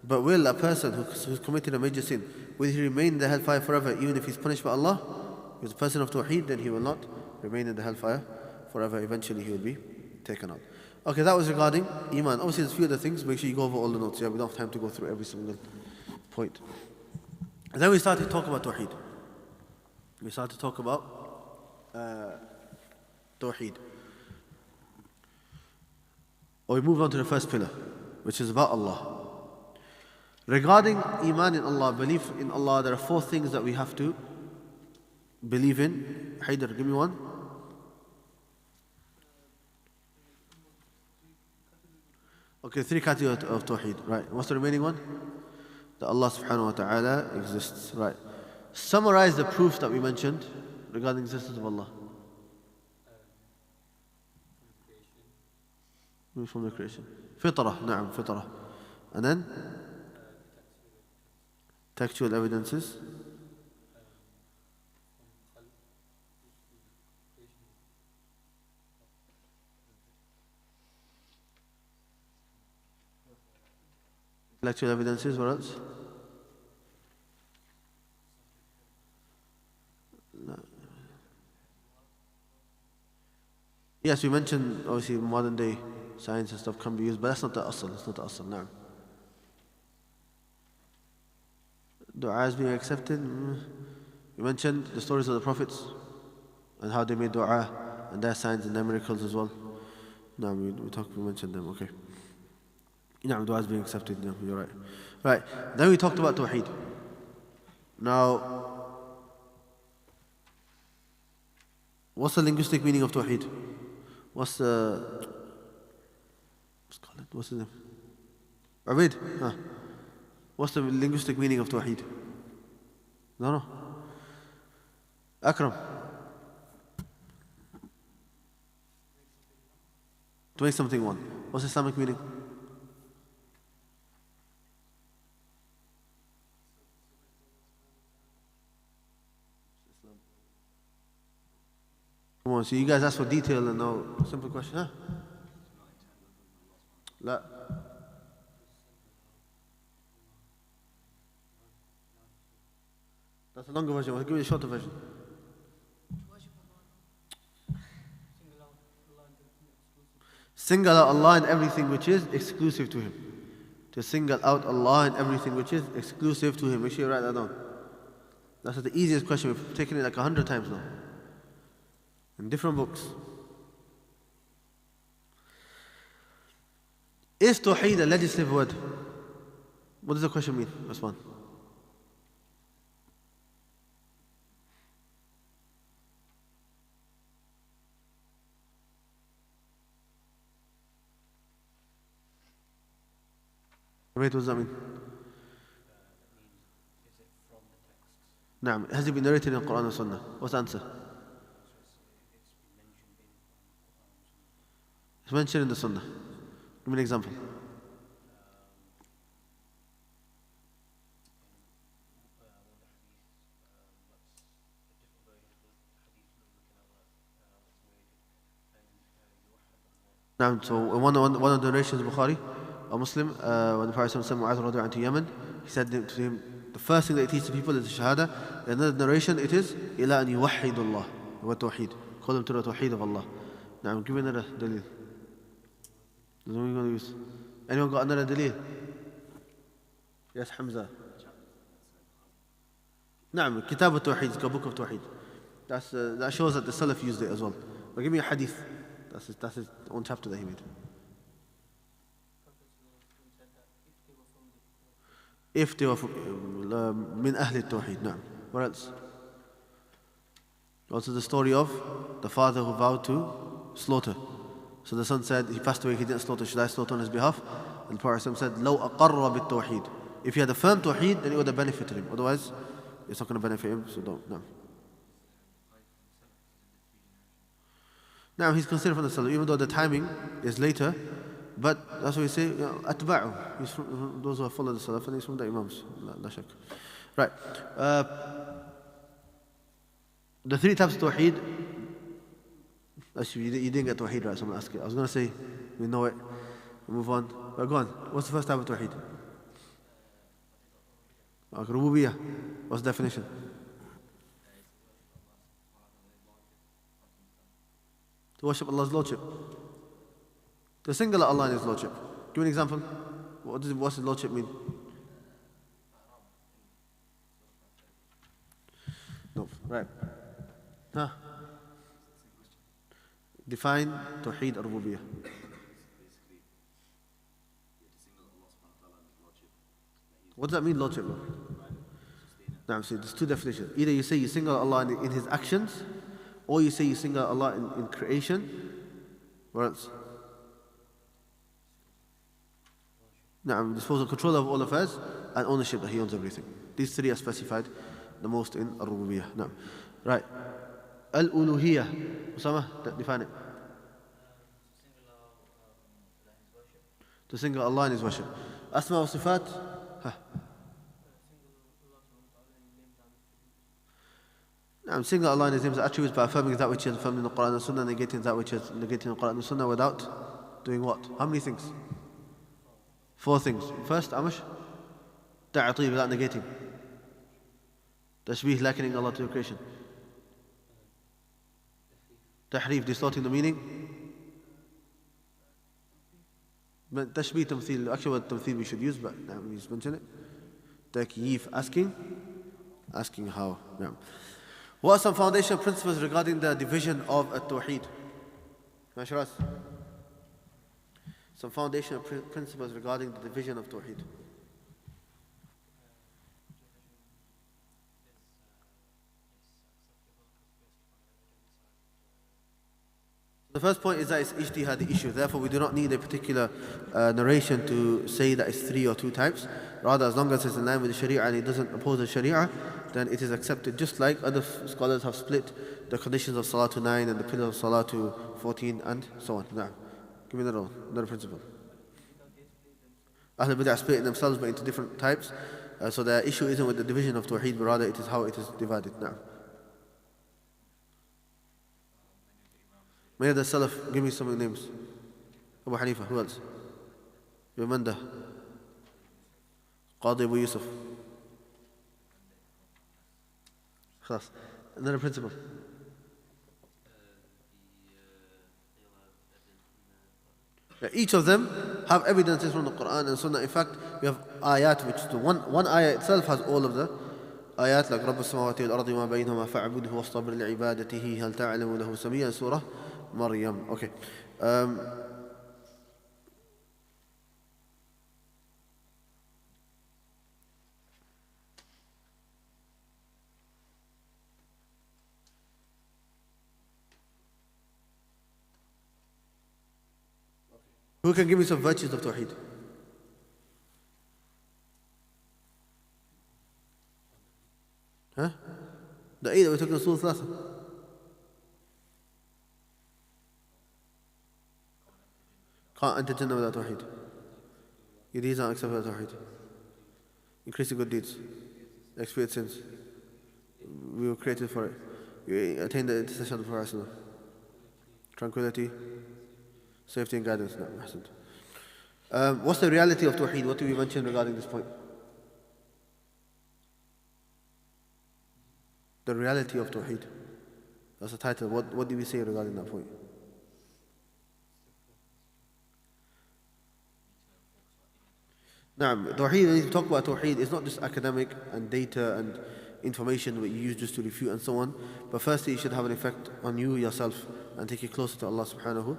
But will a person who's committed a major sin, will he remain in the hellfire forever, even if he's punished by Allah? If he's a person of Tawheed, then he will not remain in the hellfire forever. Eventually he will be taken out. Okay, that was regarding Iman. Obviously there's a few other things. Make sure you go over all the notes. Yeah, we don't have time to go through every single point. And then we started to talk about Tawheed. We started to talk about Tawheed. Or we move on to the first pillar, which is about Allah. Regarding Iman in Allah, belief in Allah, there are 4 things that we have to believe in. Haidar, give me one. Okay, 3 categories of Tawheed. Right. What's the remaining one? That Allah subhanahu wa ta'ala exists. Right. Summarize the proofs that we mentioned regarding the existence of Allah. From the creation. Fitrah, na'am, fitrah. And then? Textual evidences. Intellectual evidences, what else? Yes, we mentioned obviously modern day science and stuff can be used, but that's not the asl. It's not the asl. No. Dua is being accepted. We mentioned the stories of the prophets and how they made dua and their signs and their miracles as well. No, we mentioned them. Okay. Dua is being accepted. No, you're right. Right. Then we talked about Tawheed. Now, what's the linguistic meaning of Tawheed? What's his name? Ubaid? What's the linguistic meaning of Tawheed? No. Akram. To make something one. What's the Islamic meaning? Come on, so you guys ask for detail and no simple question, huh? La. That's a longer version. I'll give you a shorter version. Single out Allah in everything which is exclusive to Him. To single out Allah in everything which is exclusive to Him. Make sure you write that down. That's the easiest question. We've taken it like 100 times now. In different books. Is Tawheed a legislative word? What does the question mean? Respond. Wait, what does that mean? Is it from the texts? نعم. Has it been narrated in the Quran and Sunnah? What's the answer? It's mentioned in the Sunnah. Give me an example. Now, so in one of the narrations of Bukhari, a Muslim, when the Prophet sent Mu'adh radiallahu anhu to Yemen, he said to him, the first thing that he teaches people is the Shahada. In another narration, it is إِلَىٰ أَنْ يُوَحِّدُ اللَّهِ وَالتَّوْحِيد. Call them to the Tawheed of Allah. Now, give me another dalil. That's what we're going to use. Anyone got another dalil? Yes, Hamza. Naam, Kitab al-Tawheed, it's a book of Tawheed. That shows that the Salaf used it as well. But give me a hadith. That's his own chapter that he made. If they were from min ahli tawheed. No. What else? Also the story of the father who vowed to slaughter. So the son said, he passed away, he didn't slaughter, should I slaughter on his behalf? And the Prophet said, لو أقر بالتوحيد. If he had a firm tawheed, then it would have benefited him. Otherwise, it's not going to benefit him, so don't. No. Now he's considered from the Salaf, even though the timing is later, but that's what we say, atba'u. He's from those who have followed the Salaf, and he's from the Imams. La shak. Right. The three types of Tawheed. Actually, you didn't get Tawheed right, so I'm going to ask it. I was going to say, we know it. We'll move on. But go on. What's the first type of Tawheed? Rububiyyah. What's the definition? To worship Allah's Lordship. To single Allah in His Lordship. Give me an example. What's His Lordship mean? No. Right. Huh? Define Tawheed al-Rububiyyah. What does that mean, Lordship? Now, see, there's two definitions. Either you say you single Allah in His actions, or you say you single Allah in creation. What else? Now, disposal, control of all affairs, and ownership that He owns everything. These three are specified the most in Al-Rububiyyah. Now, right. Al-Uluhiyyah. Usama, define it. To single Allah in His worship. Asma wa Sifat. Now, single Allah in His names and attributes by affirming that which is affirmed in the Quran and Sunnah, negating that which is negated in the Quran and Sunnah without doing what? How many things? 4 things. First, Amash, ta'ati without negating. Tashbih, likening Allah to your creation. Tahrif, distorting the meaning. Tashbih, tamthil, actually what tamthil we should use, but now we just mention it. Takyif, asking how. Yeah. What are some foundation principles regarding the division of At-Tawheed? Masharas. Some foundational principles regarding the division of Tawheed. The first point is that it's ijtihadi issue. Therefore, we do not need a particular narration to say that it's 3 or 2 types. Rather, as long as it's in line with the Sharia and it doesn't oppose the Sharia, then it is accepted. Just like other scholars have split the conditions of Salah to 9 and the pillars of Salah to 14 and so on. Now, give me another principle. Ahl al-Bid'ah split themselves but into different types. So the issue isn't with the division of Tawheed, but rather it is how it is divided. Now, many of the Salaf, give me some names. Abu Hanifa, who else? Ibn Manda, Qadi Abu Yusuf. Khalas. Another principle. Each of them have evidences from the Quran and Sunnah. In fact, we have ayat, which the one ayat itself has all of the ayat, like رب السماوات والأرض وما بينهما فاعبده واصطبر لعبادته هل تعلم له سميا, Surah Maryam. Okay. Who can give me some virtues of Tawheed? Huh? The 8 that we took in Surah Thalatha. Can't enter Jannah without Tawheed. Your deeds aren't accepted without Tawheed. Increase the good deeds. Expiate sins. We were created for it. You attain the intercession for us. Tranquility, safety and guidance. No, what's the reality of Tawheed? What do we mention regarding this point? The reality of Tawheed. That's the title. What do we say regarding that point? Now, Tawheed, when you talk about Tawheed, it's not just academic and data and information that you use just to refute and so on. But firstly, it should have an effect on you yourself and take you closer to Allah subhanahu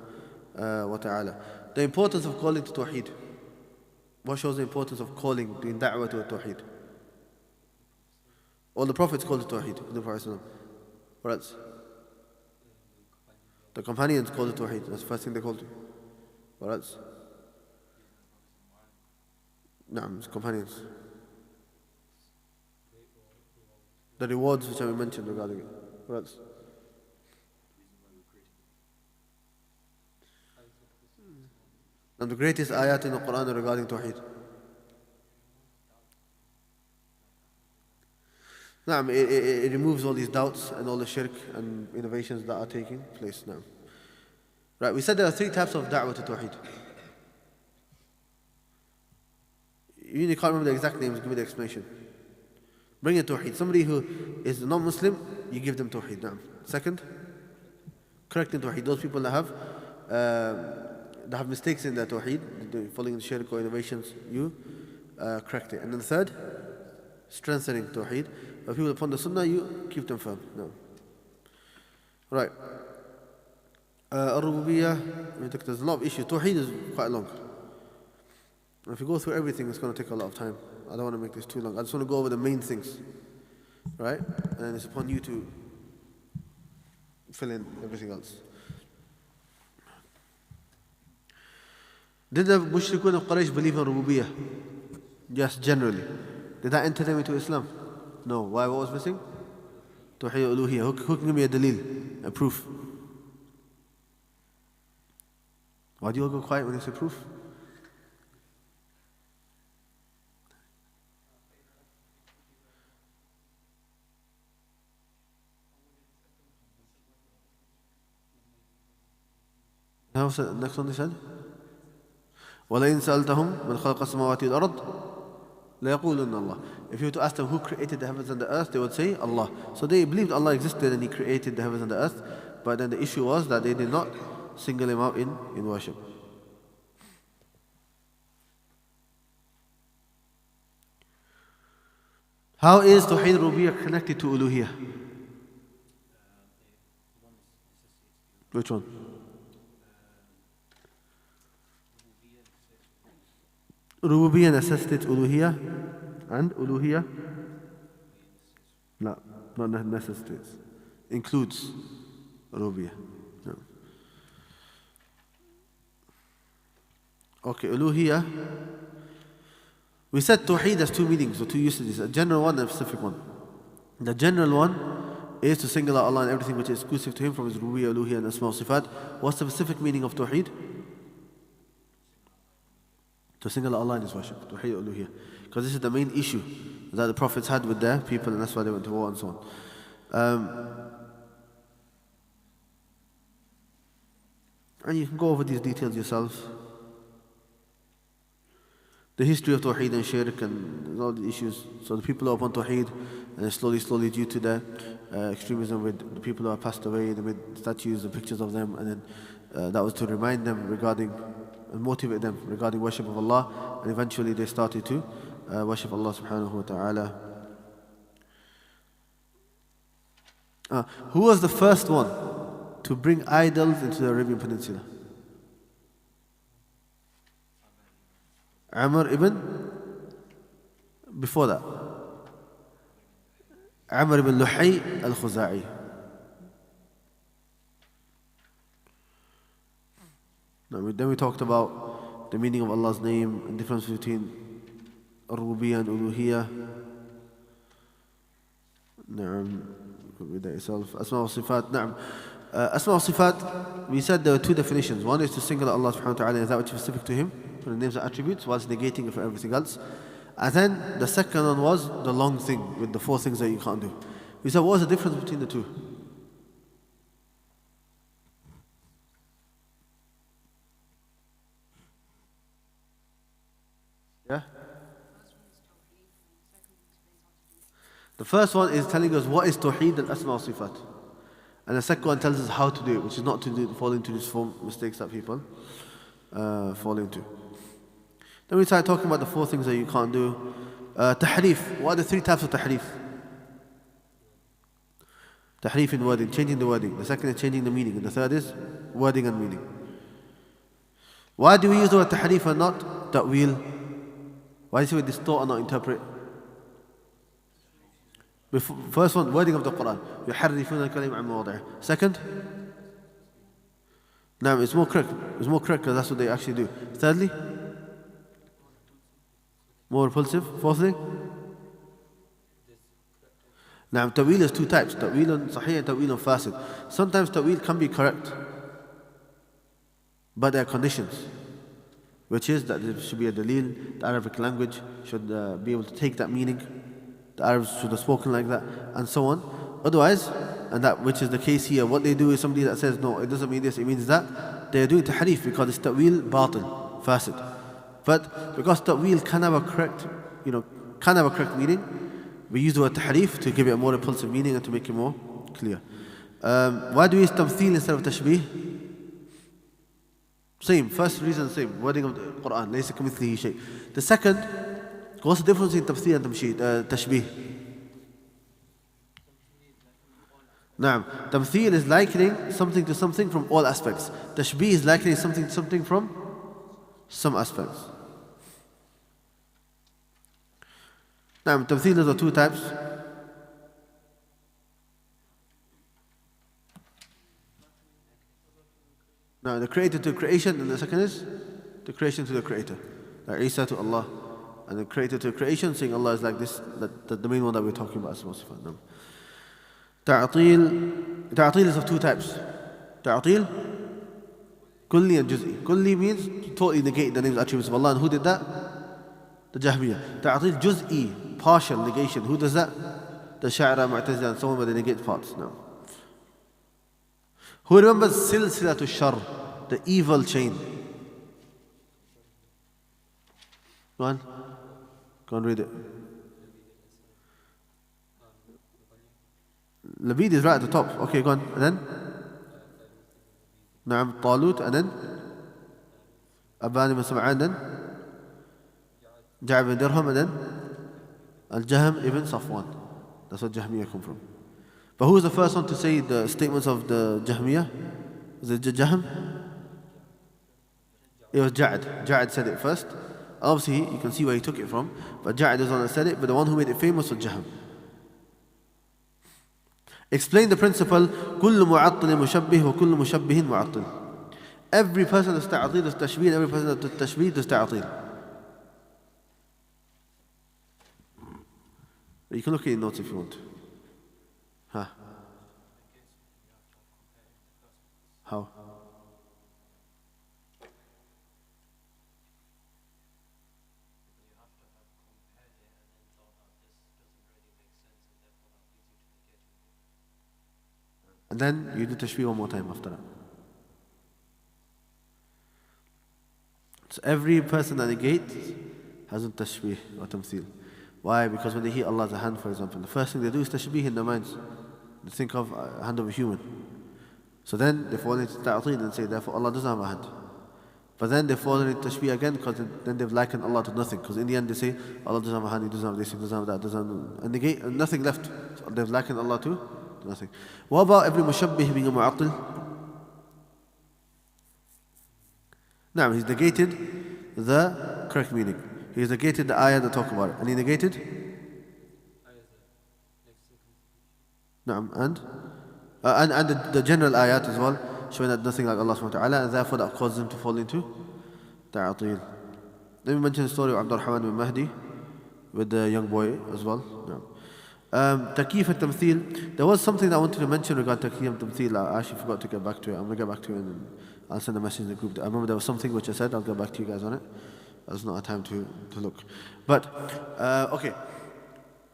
wa ta'ala. The importance of calling to Tawheed. What shows the importance of calling, doing da'wah to Tawheed? All the prophets called to Tawheed. The Prophet. What else? The companions called to Tawheed. That's the first thing they called to. What else? Naam, companions. The rewards which I mentioned regarding it. What else? And the greatest ayat in the Quran regarding Tawheed. Naam, it removes all these doubts and all the shirk and innovations that are taking place now. Right, we said there are 3 types of da'wah to Tawheed. You can't remember the exact names, give me the explanation. Bring in Tawheed. Somebody who is non-Muslim, you give them Tawheed. Now, second, correcting Tawheed. Those people that have mistakes in their Tawheed, following the shirk or innovations, you correct it. And then third, strengthening Tawheed. But people upon the Sunnah, you keep them firm. No. Right. Al-Rububiyyah, there's a lot of issues. Tawheed is quite long. If you go through everything, it's going to take a lot of time. I don't want to make this too long. I just want to go over the main things. Right? And then it's upon you to fill in everything else. Did the Mushrikun of Quraysh believe in Rububiyyah? Yes, generally. Did that enter them into Islam? No. Why? What was missing? Tawheed uluhiyyah. Who can give me a dalil, a proof? Why do you all go quiet when you say proof? Now, next one they said, وَلَئِنْ سَأَلْتَهُمْ مَنْ خَلَقَ السَّمَاوَاتِ وَالْأَرْضِ لَيَقُولُنَّ اللَّهِ. If you were to ask them who created the heavens and the earth, they would say Allah. So they believed Allah existed and He created the heavens and the earth, but then the issue was that they did not single Him out in worship. How is Tawheed Rububiyyah connected to Uluhiyyah? Which one? Rububiyyah necessitates Uluhiyyah and Uluhiyyah? No, not necessitates. Includes Rububiyyah. No. Okay, Uluhiyyah. We said Tawheed has 2 meanings or 2 usages, a general one and a specific one. The general one is to single out Allah and everything which is exclusive to Him from His Rububiyyah, Uluhiyyah and Asma' Sifat. What's the specific meaning of Tawheed? To single out Allah in His worship, Tawheed Uluhiyyah. Because this is the main issue that the prophets had with their people, and that's why they went to war and so on. And you can go over these details yourselves. The history of Tawheed and Shirk and all the issues. So the people who are upon Tawheed, and slowly due to their extremism with the people who have passed away, they made statues and pictures of them, and then that was to remind them regarding and motivate them regarding worship of Allah, and eventually they started to worship Allah subhanahu wa ta'ala. Who was the first one to bring idols into the Arabian Peninsula? Amr ibn, before that, Amr ibn Luhay al-Khuza'i. Then we talked about the meaning of Allah's name and difference between Rububiyyah and Uluhiyyah. نعم. Read that yourself. Asma wa Sifat. نعم. Asma wa Sifat, we said there were two definitions. One is to single Allah subhanahu wa ta'ala, is that which is specific to Him, for the names and attributes, whilst negating it for everything else. And then the second one was the long thing, with the four things that you can't do. We said, what was the difference between the two? Yeah? The first one is telling us what is Tawheed and Asma wa Sifat. And the second one tells us how to do it, which is not to fall into these four mistakes that people fall into. Then we started talking about the four things that you can't do. Tahrif. What are the three types of tahrif? Tahrif in wording, changing the wording. The second is changing the meaning. And the third is wording and meaning. Why do we use the word tahrif and not ta'wil? Why do we distort and not interpret? First one, wording of the Quran. يحرفون الكلم عن مواضعه. Second, no, it's more correct. It's more correct because that's what they actually do. Thirdly, more repulsive. Fourthly, now ta'wil is two types. Ta'wil sahih and ta'wil fasid. Sometimes ta'wil can be correct, but there are conditions, which is that there should be a dalil, the Arabic language should be able to take that meaning, the Arabs should have spoken like that, and so on. Otherwise, and that which is the case here, what they do is somebody that says, no, it doesn't mean this, it means that, they are doing tahrif because it's ta'wil batil, fasid. But because ta'wil can have a correct, can have a correct meaning, we use the word tahrif to give it a more repulsive meaning and to make it more clear. Why do we use tamthil instead of tashbih? Same, first reason same, wording of the Quran, laysa kamithlihi shay. The second, what's the difference in tamthil and tashbih? Naam, tamthil is likening something to something from all aspects. Tashbih is likening something to something from some aspects. Naam, tamthil is the two types. Now, the creator to creation, and the second is the creation to the creator. Like Isa to Allah, and the creator to creation, saying Allah is like this, the main one that we're talking about. Ta'atil is of two types. Ta'atil, kulli and juz'i. Kulli means to totally negate the names and attributes of Allah, and who did that? The Jahmiyyah. Ta'atil juz'i, partial negation. Who does that? The Sha'ra, Mu'tazila, and so on, where they negate parts. No. Who remembers silsilatu shar, the evil chain? Go on. Go and read it. Labid is right at the top. Okay, go on. And then? Naam, Talut, and then? Abani ibn Sam'an, then? Ja'ab ibn Dirham, and then? Al-Jahm ibn Safwan. That's what Jahmiyyah come from. But who was the first one to say the statements of the Jahmiyyah? Was it Jahm? It was Ja'ad. Ja'ad said it first. Obviously, you can see where he took it from. But Ja'ad is the one that said it, but the one who made it famous was Jahm. Explain the principle, كل معطل مشبه وكل مشبه معطل. Every person does ta'atil, does tashbih, and every person that does tashbih does ta'atil. You can look at your notes if you want. Huh? How? And then you do tashbih one more time after that. So every person that negates has a tashbih or tamthil. Why? Because when they hear Allah as a hand, for example, the first thing they do is tashbih in their minds. They think of a hand of a human. So then they fall into ta'atil and say, therefore Allah doesn't have a hand. But then they fall into tashbih again because then they've likened Allah to nothing. Because in the end they say, Allah doesn't have a hand, He doesn't have this, He doesn't have that, and negate, and nothing left. So they've likened Allah to nothing. What about every mushabbih being a mu'attil? Now, he's negated the correct meaning. He's negated the ayah that talk about it. And he negated? And the general ayat as well, showing that nothing like Allah subhanahu wa ta'ala, and therefore that causes him to fall into ta'atil. Let me mention the story of Abdul Rahman bin Mahdi with the young boy as well. Takif al-Tamthil. There was something that I wanted to mention regarding Takif al-Tamthil. I actually forgot to get back to it. I'm going to get back to it and I'll send a message in the group. I remember there was something which I said. I'll get back to you guys on it. There's not a time to look. But, okay.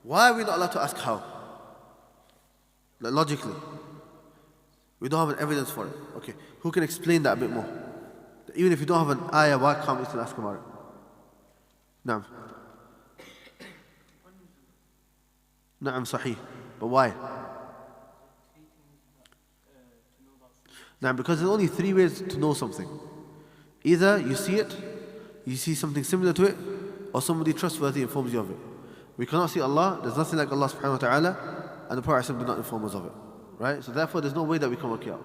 Why are we not allowed to ask how? Like, logically. We don't have an evidence for it. Okay. Who can explain that a bit more? Even if you don't have an ayah, why can't we still ask about it? Naam. Naam, sahih. But why? Naam, because there's only three ways to know something. Either you see it, you see something similar to it, or somebody trustworthy informs you of it. We cannot see Allah, there's nothing like Allah subhanahu wa ta'ala, and the Prophet did not inform us of it. Right? So therefore there's no way that we can work it out.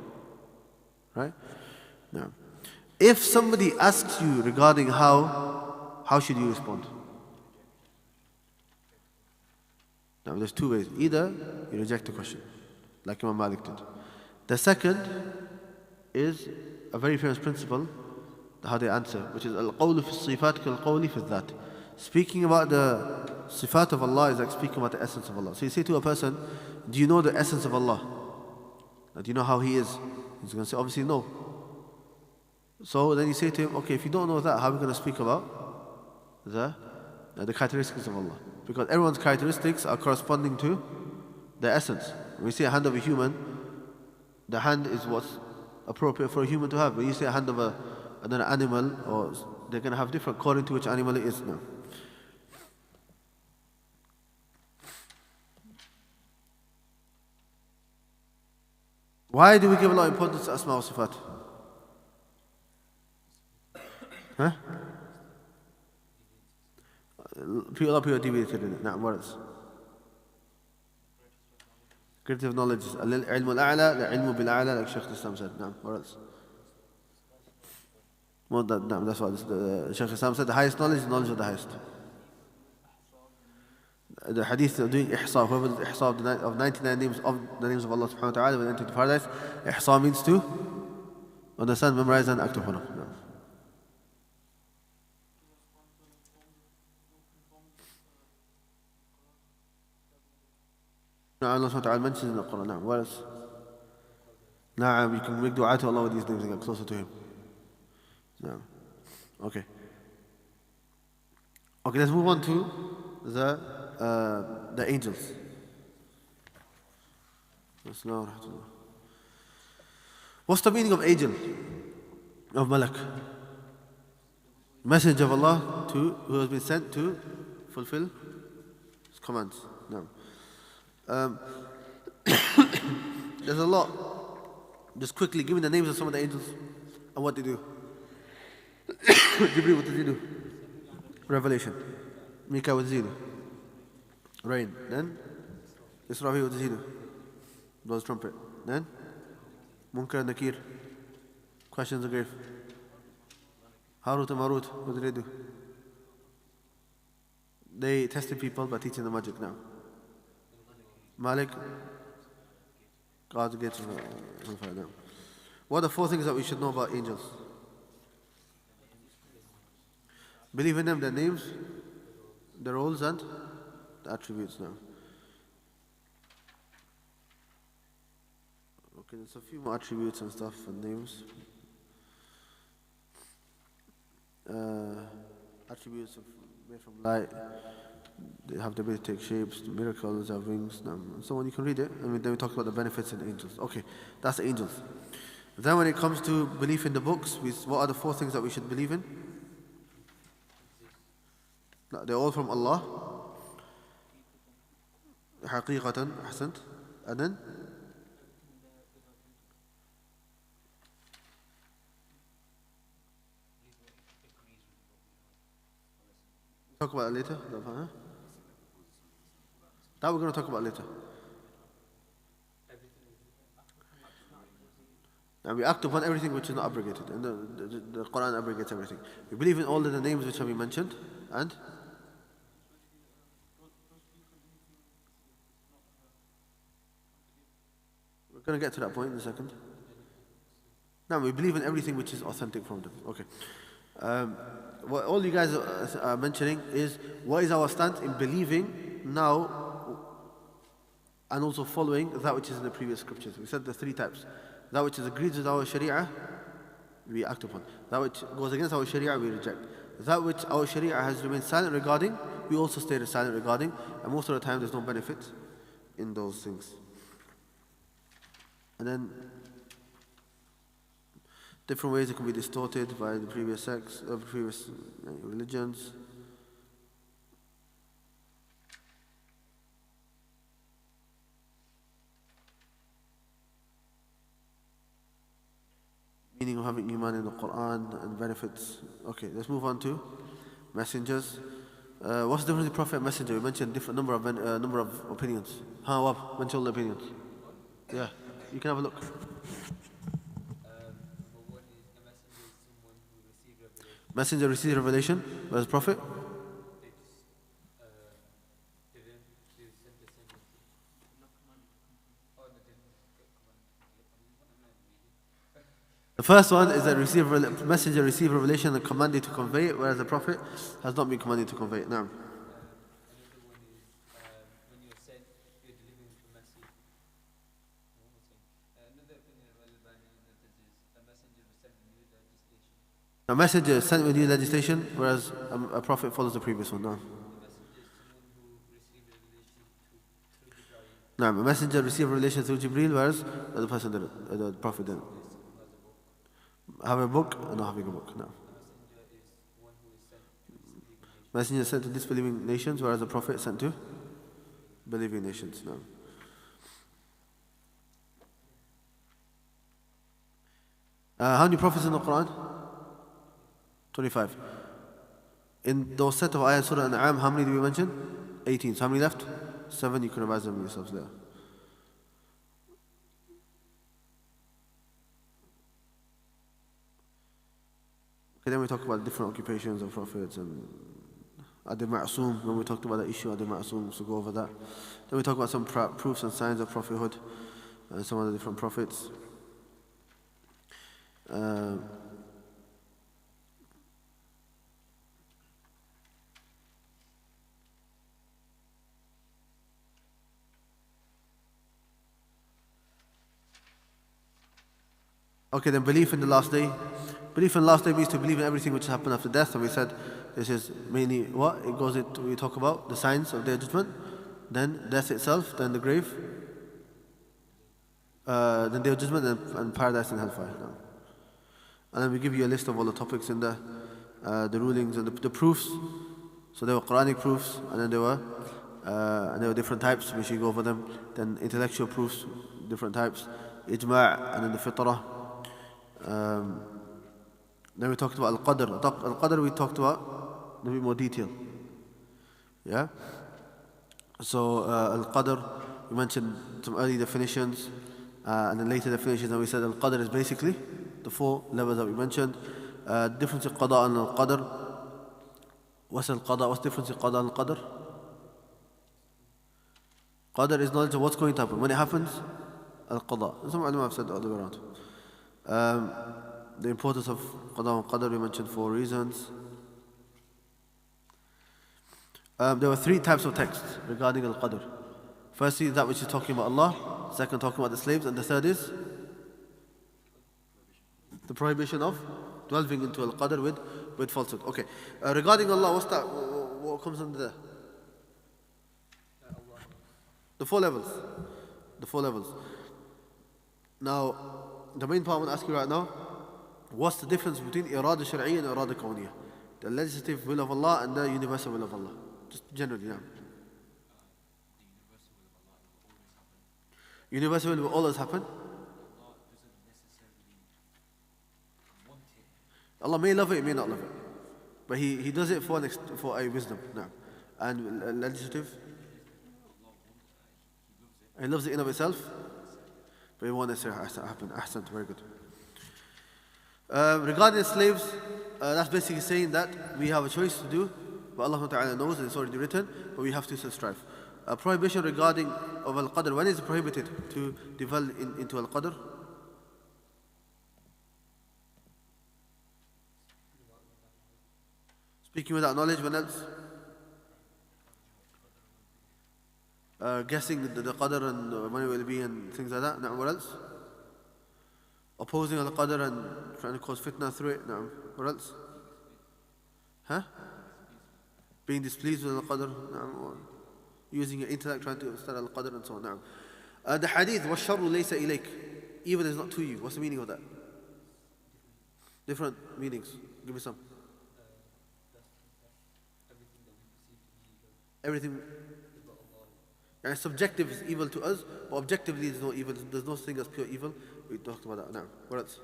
Right? No. If somebody asks you regarding how should you respond? Now there's two ways. Either you reject the question, like Imam Malik did. The second is a very famous principle, how they answer, which is al-qawlu fi sifat kal-qawli fi dhat. Speaking about the sifat of Allah is like speaking about the essence of Allah. So you say to a person, do you know the essence of Allah? Do you know how He is? He's going to say, obviously no. So then you say to him, okay, if you don't know that, how are we going to speak about the characteristics of Allah? Because everyone's characteristics are corresponding to the essence. When we say a hand of a human, the hand is what's appropriate for a human to have. When you say a hand of another animal, or they're going to have different according to which animal it is now. Why do we give a lot of importance to Asma wa Sifat? Huh? A lot of people are deviated in it. Now, what else? Creative knowledge. Al-ilmu al-a'la, al-ilmu bil-a'la, like Shaykh Islam said. Now, what else? Well, that's what Shaykh Islam said. The highest knowledge is knowledge of the highest. The hadith of doing ihsa, whoever does ihsa of 99 names of the names of Allah subhanahu wa ta'ala when entering the paradise, ihsa means to understand, memorize and act upon it. Allah subhanahu wa ta'ala mentions in the Quran. What else? Na'am, you can make dua to Allah with these names and get closer to Him. No. Okay. Okay, let's move on to the angels. What's the meaning of angel? Of Malak? Messenger of Allah who has been sent to fulfill His commands. No. There's a lot. Just quickly, give me the names of some of the angels and what they do. Jibreel, what does he do? Revelation. Mika, what does he do? Rain. Then Israfil, what does he do? Blows trumpet. Then Munkar and Nakir. Questions the grave. Harut and Marut, what do they do? They tested people by teaching the magic now. Malik, God's gates of hellfire now. What are the four things that we should know about angels? Believe in them, their names, their roles, and the attributes now. Okay, there's a few more attributes and stuff and names. Attributes made from light. They have the ability to take shapes, miracles, have wings, and so on. You can read it, and then we talk about the benefits in angels. Okay, that's the angels. Then when it comes to belief in the books, what are the four things that we should believe in? They're all from Allah. Haqiqatan, ahsant. And then? Talk about it later. That we're going to talk about later. And we act upon everything which is not abrogated. And the Quran abrogates everything. We believe in all of the names which have been mentioned. And? We're going to get to that point in a second. Now, we believe in everything which is authentic from them. Okay. What all you guys are mentioning is what is our stance in believing now and also following that which is in the previous scriptures. We said the three types. That which is agreed with our sharia, we act upon. That which goes against our sharia, we reject. That which our sharia has remained silent regarding, we also stay silent regarding, and most of the time there's no benefit in those things. And then different ways it can be distorted by the previous previous religions. Meaning of having iman in the Quran and benefits. Okay, let's move on to messengers. What's the difference between prophet and messenger? We mentioned different number of opinions. Mention all the opinions. Yeah, you can have a look. Messenger received revelation, whereas prophet? The first one is that messenger received revelation and commanded to convey it, whereas the prophet has not been commanded to convey it. Now, a messenger is sent with new legislation, whereas a prophet follows the previous one. Now, a messenger received revelation through Jibreel, whereas the person didn't, the prophet didn't. Have a book and not having a book. No. Messenger sent to disbelieving nations, whereas the prophet sent to believing nations. No. How many prophets in the Quran? 25. In those set of ayahs, Surah Al-An'am, how many did we mention? 18. So how many left? 7. You can revise them yourselves there. Okay, then we talk about different occupations of prophets and Adi Ma'asum. When we talked about the issue, Adi Ma'asum, so go over that. Then we talk about some proofs and signs of prophethood and some of the different prophets. Okay, then belief in the last day. Belief in the last day means to believe in everything which has happened after death. And we said this is mainly what? It goes into, we talk about the signs of Day of Judgment, then death itself, then the grave, then Day of Judgment, and paradise and hellfire. No. And then we give you a list of all the topics in there, the rulings and the proofs. So there were Quranic proofs, and then there were different types. We should go over them. Then intellectual proofs, different types, ijma', and then the fitrah. Then we talked about Al-Qadr. Al-Qadr we talked about in a bit more detail. Yeah? So Al-Qadr, we mentioned some early definitions and then later definitions, and we said Al-Qadr is basically the 4 levels that we mentioned. Difference in Qada and Al-Qadr. What's Al-Qada? What's the difference in Qada and Al-Qadr? Qadr is knowledge of what's going to happen. When it happens, Al-Qada. Some ulama have said the other way around. The importance of Qada and Qadr, we mentioned 4 reasons. There were 3 types of texts regarding Al-Qadr. Firstly, that which is talking about Allah. Second, talking about the slaves. And the third is the prohibition of delving into Al-Qadr with falsehood. Okay. Regarding Allah, what's that? What comes under there? The 4 levels. The 4 levels. Now, the main part I want to ask you right now, what's the difference between irada shar'iyya and irada kawniyya? The legislative will of Allah and the universal will of Allah. Just generally, yeah. Universal will always happen. Allah may love it, he may not love it. But He does it for a wisdom. No. And legislative? He loves it in of itself. But He won't necessarily happen. Ahsan, very good. Regarding slaves, that's basically saying that we have a choice to do, but Allah Ta'ala knows and it's already written, but we have to strive. Prohibition regarding of Al-Qadr, when is it prohibited to delve into Al-Qadr? Speaking without knowledge, when else? Guessing the qadr and when it will be and things like that. Now, what else? Opposing al qadr and trying to cause fitna through it. Now, what else? Huh? Being displeased with al qadr. Now, using your intellect trying to understand al qadr and so on. Now, the hadith, وَالشَّرُّ لَيْسَ إِلَيْكَ, evil is not to you. What's the meaning of that? Different meanings. Give me some. Everything. And subjective is evil to us, but objectively there's no evil. There's no thing as pure evil. We talked about that now. What else?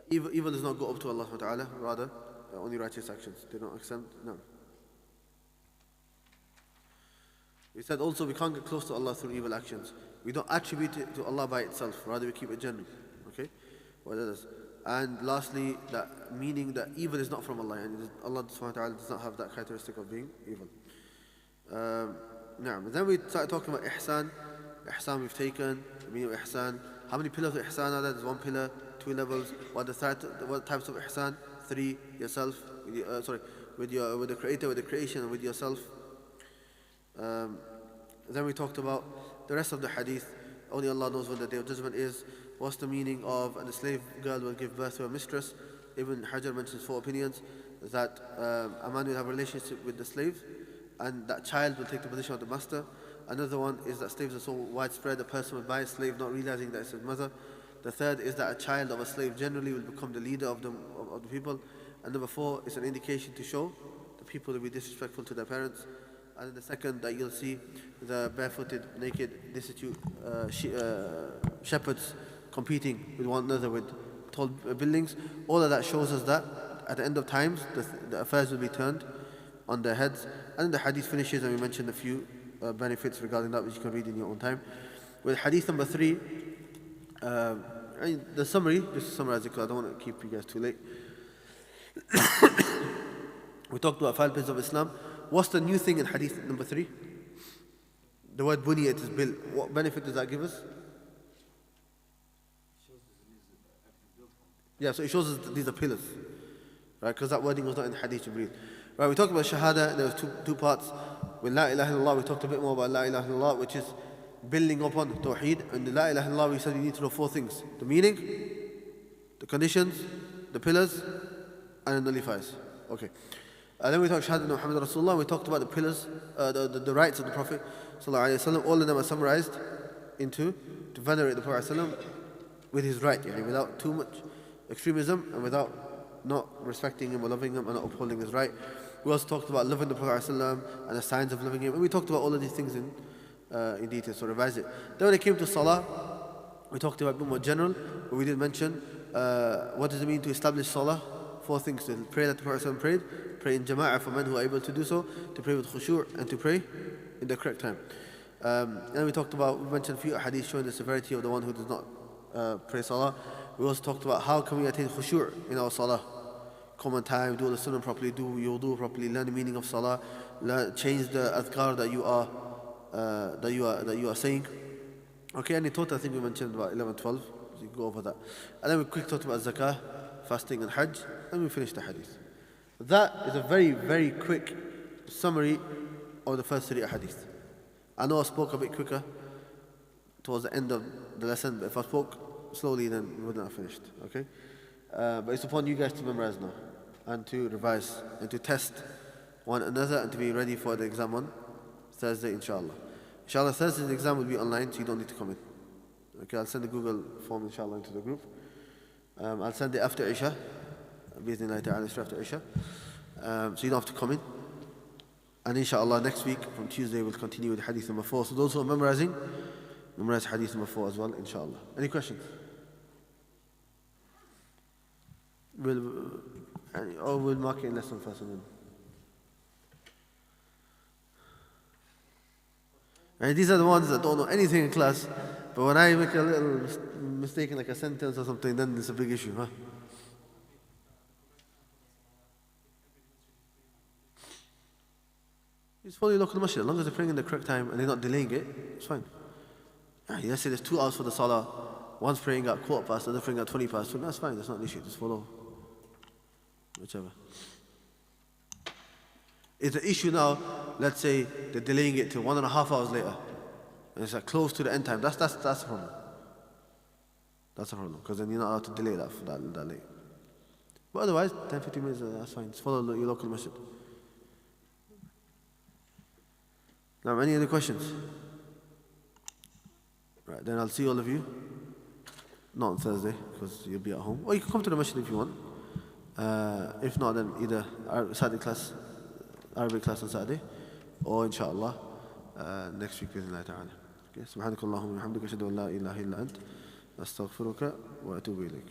Evil does not go up to Allah subhanahu wa ta'ala, rather only righteous actions. They don't extend. No. We said also we can't get close to Allah through evil actions. We don't attribute it to Allah by itself, rather we keep it general. Okay? What else? And lastly, that meaning that evil is not from Allah, and Allah subhanahu wa ta'ala does not have that characteristic of being evil. Then we started talking about ihsan. Ihsan we've taken, the meaning of ihsan. How many pillars of ihsan are there? There's one pillar, 2 levels. What types of ihsan? 3, yourself, with the creator, with the creation, and with yourself. Then we talked about the rest of the hadith. Only Allah knows when the day of judgment is. What's the meaning of, and a slave girl will give birth to a mistress. Ibn Hajar mentions 4 opinions. That a man will have a relationship with the slave, and that child will take the position of the master. Another one is that slaves are so widespread, a person will buy a slave not realizing that it's his mother. The third is that a child of a slave generally will become the leader of the people. And number 4 is an indication to show the people will be disrespectful to their parents. And the second, that you'll see the barefooted, naked, destitute shepherds competing with one another with tall buildings. All of that shows us that at the end of times, the affairs will be turned on their heads. And the hadith finishes, and we mentioned a few benefits regarding that, which you can read in your own time. With hadith number 3, the summary, just to summarize it, because I don't want to keep you guys too late. We talked about 5 pillars of Islam. What's the new thing in hadith number 3? The word buniyat is built. What benefit does that give us? Yeah, so it shows us that these are pillars, right? Because that wording was not in hadith Jibreel. Right, we talked about shahada. There was two parts. With la ilaha illallah, we talked a bit more about la ilaha illallah, which is building upon tawheed. And the la ilaha illallah, we said you need to know 4 things: the meaning, the conditions, the pillars, and the nullifiers. Okay. Then we talked Shahada Muhammad Rasulullah. We talked about the pillars, the rights of the Prophet sallallahu alaihi wasallam. All of them are summarized into to venerate the Prophet sallallahu with his right, without too much extremism and without not respecting him or loving him and not upholding his right. We also talked about loving the Prophet ﷺ and the signs of loving him. And we talked about all of these things in detail, so revise it. Then when it came to Salah, we talked about a bit more general, but we did mention what does it mean to establish Salah. 4 things: to pray that the Prophet ﷺ prayed, pray in jama'ah for men who are able to do so, to pray with khushu', and to pray in the correct time. And we mentioned a few hadith showing the severity of the one who does not pray Salah. We also talked about how can we attain khushu' in our Salah. Come on time, do the sunnah properly, do your wudu properly, learn the meaning of Salah, change the adhkar that you are saying. Okay, and in total I think we mentioned about 11, 12, so you go over that. And then we quickly talked about zakah, fasting and hajj, and we finished the hadith. That is a very, very quick summary of the first 3 hadith. I know I spoke a bit quicker towards the end of the lesson, but if I spoke slowly then we wouldn't have finished, okay? But it's upon you guys to memorize now, and to revise, and to test one another, and to be ready for the exam on Thursday, inshallah. Inshallah, Thursday's exam will be online, so you don't need to come in. Okay, I'll send the Google form, inshallah, into the group. I'll send it after Isha, bi'idhnillahi ta'ala, after Isha. So you don't have to come in. And inshallah, next week, from Tuesday, we'll continue with hadith number 4. So those who are memorizing, memorize hadith number 4 as well, inshallah. Any questions? We'll mark it in lesson first and then. And these are the ones that don't know anything in class, but when I make a little mistake in like a sentence or something, then it's a big issue, huh? Just follow your local masjid. As long as they're praying in the correct time and they're not delaying it, it's fine. Let's say there's 2 hours for the salah, one's praying at 15, the other praying at 20 past. That's fine, that's not an issue, just follow whichever. It's an issue now, let's say they're delaying it till 1.5 hours later. And it's like close to the end time. That's the problem. That's the problem. Because then you're not allowed to delay that late. But otherwise, 10-15 minutes, that's fine. Just follow your local masjid. Now, any other questions? Right, then I'll see all of you. Not on Thursday, because you'll be at home. Or you can come to the masjid if you want. If not, then either Saturday class, Arabic class on Saturday, or inshallah, next week بإذن الله تعالى. Okay, سبحانك اللهم وبحمدك أشهد أن لا إله إلا أنت أستغفرك وأتوب إليك.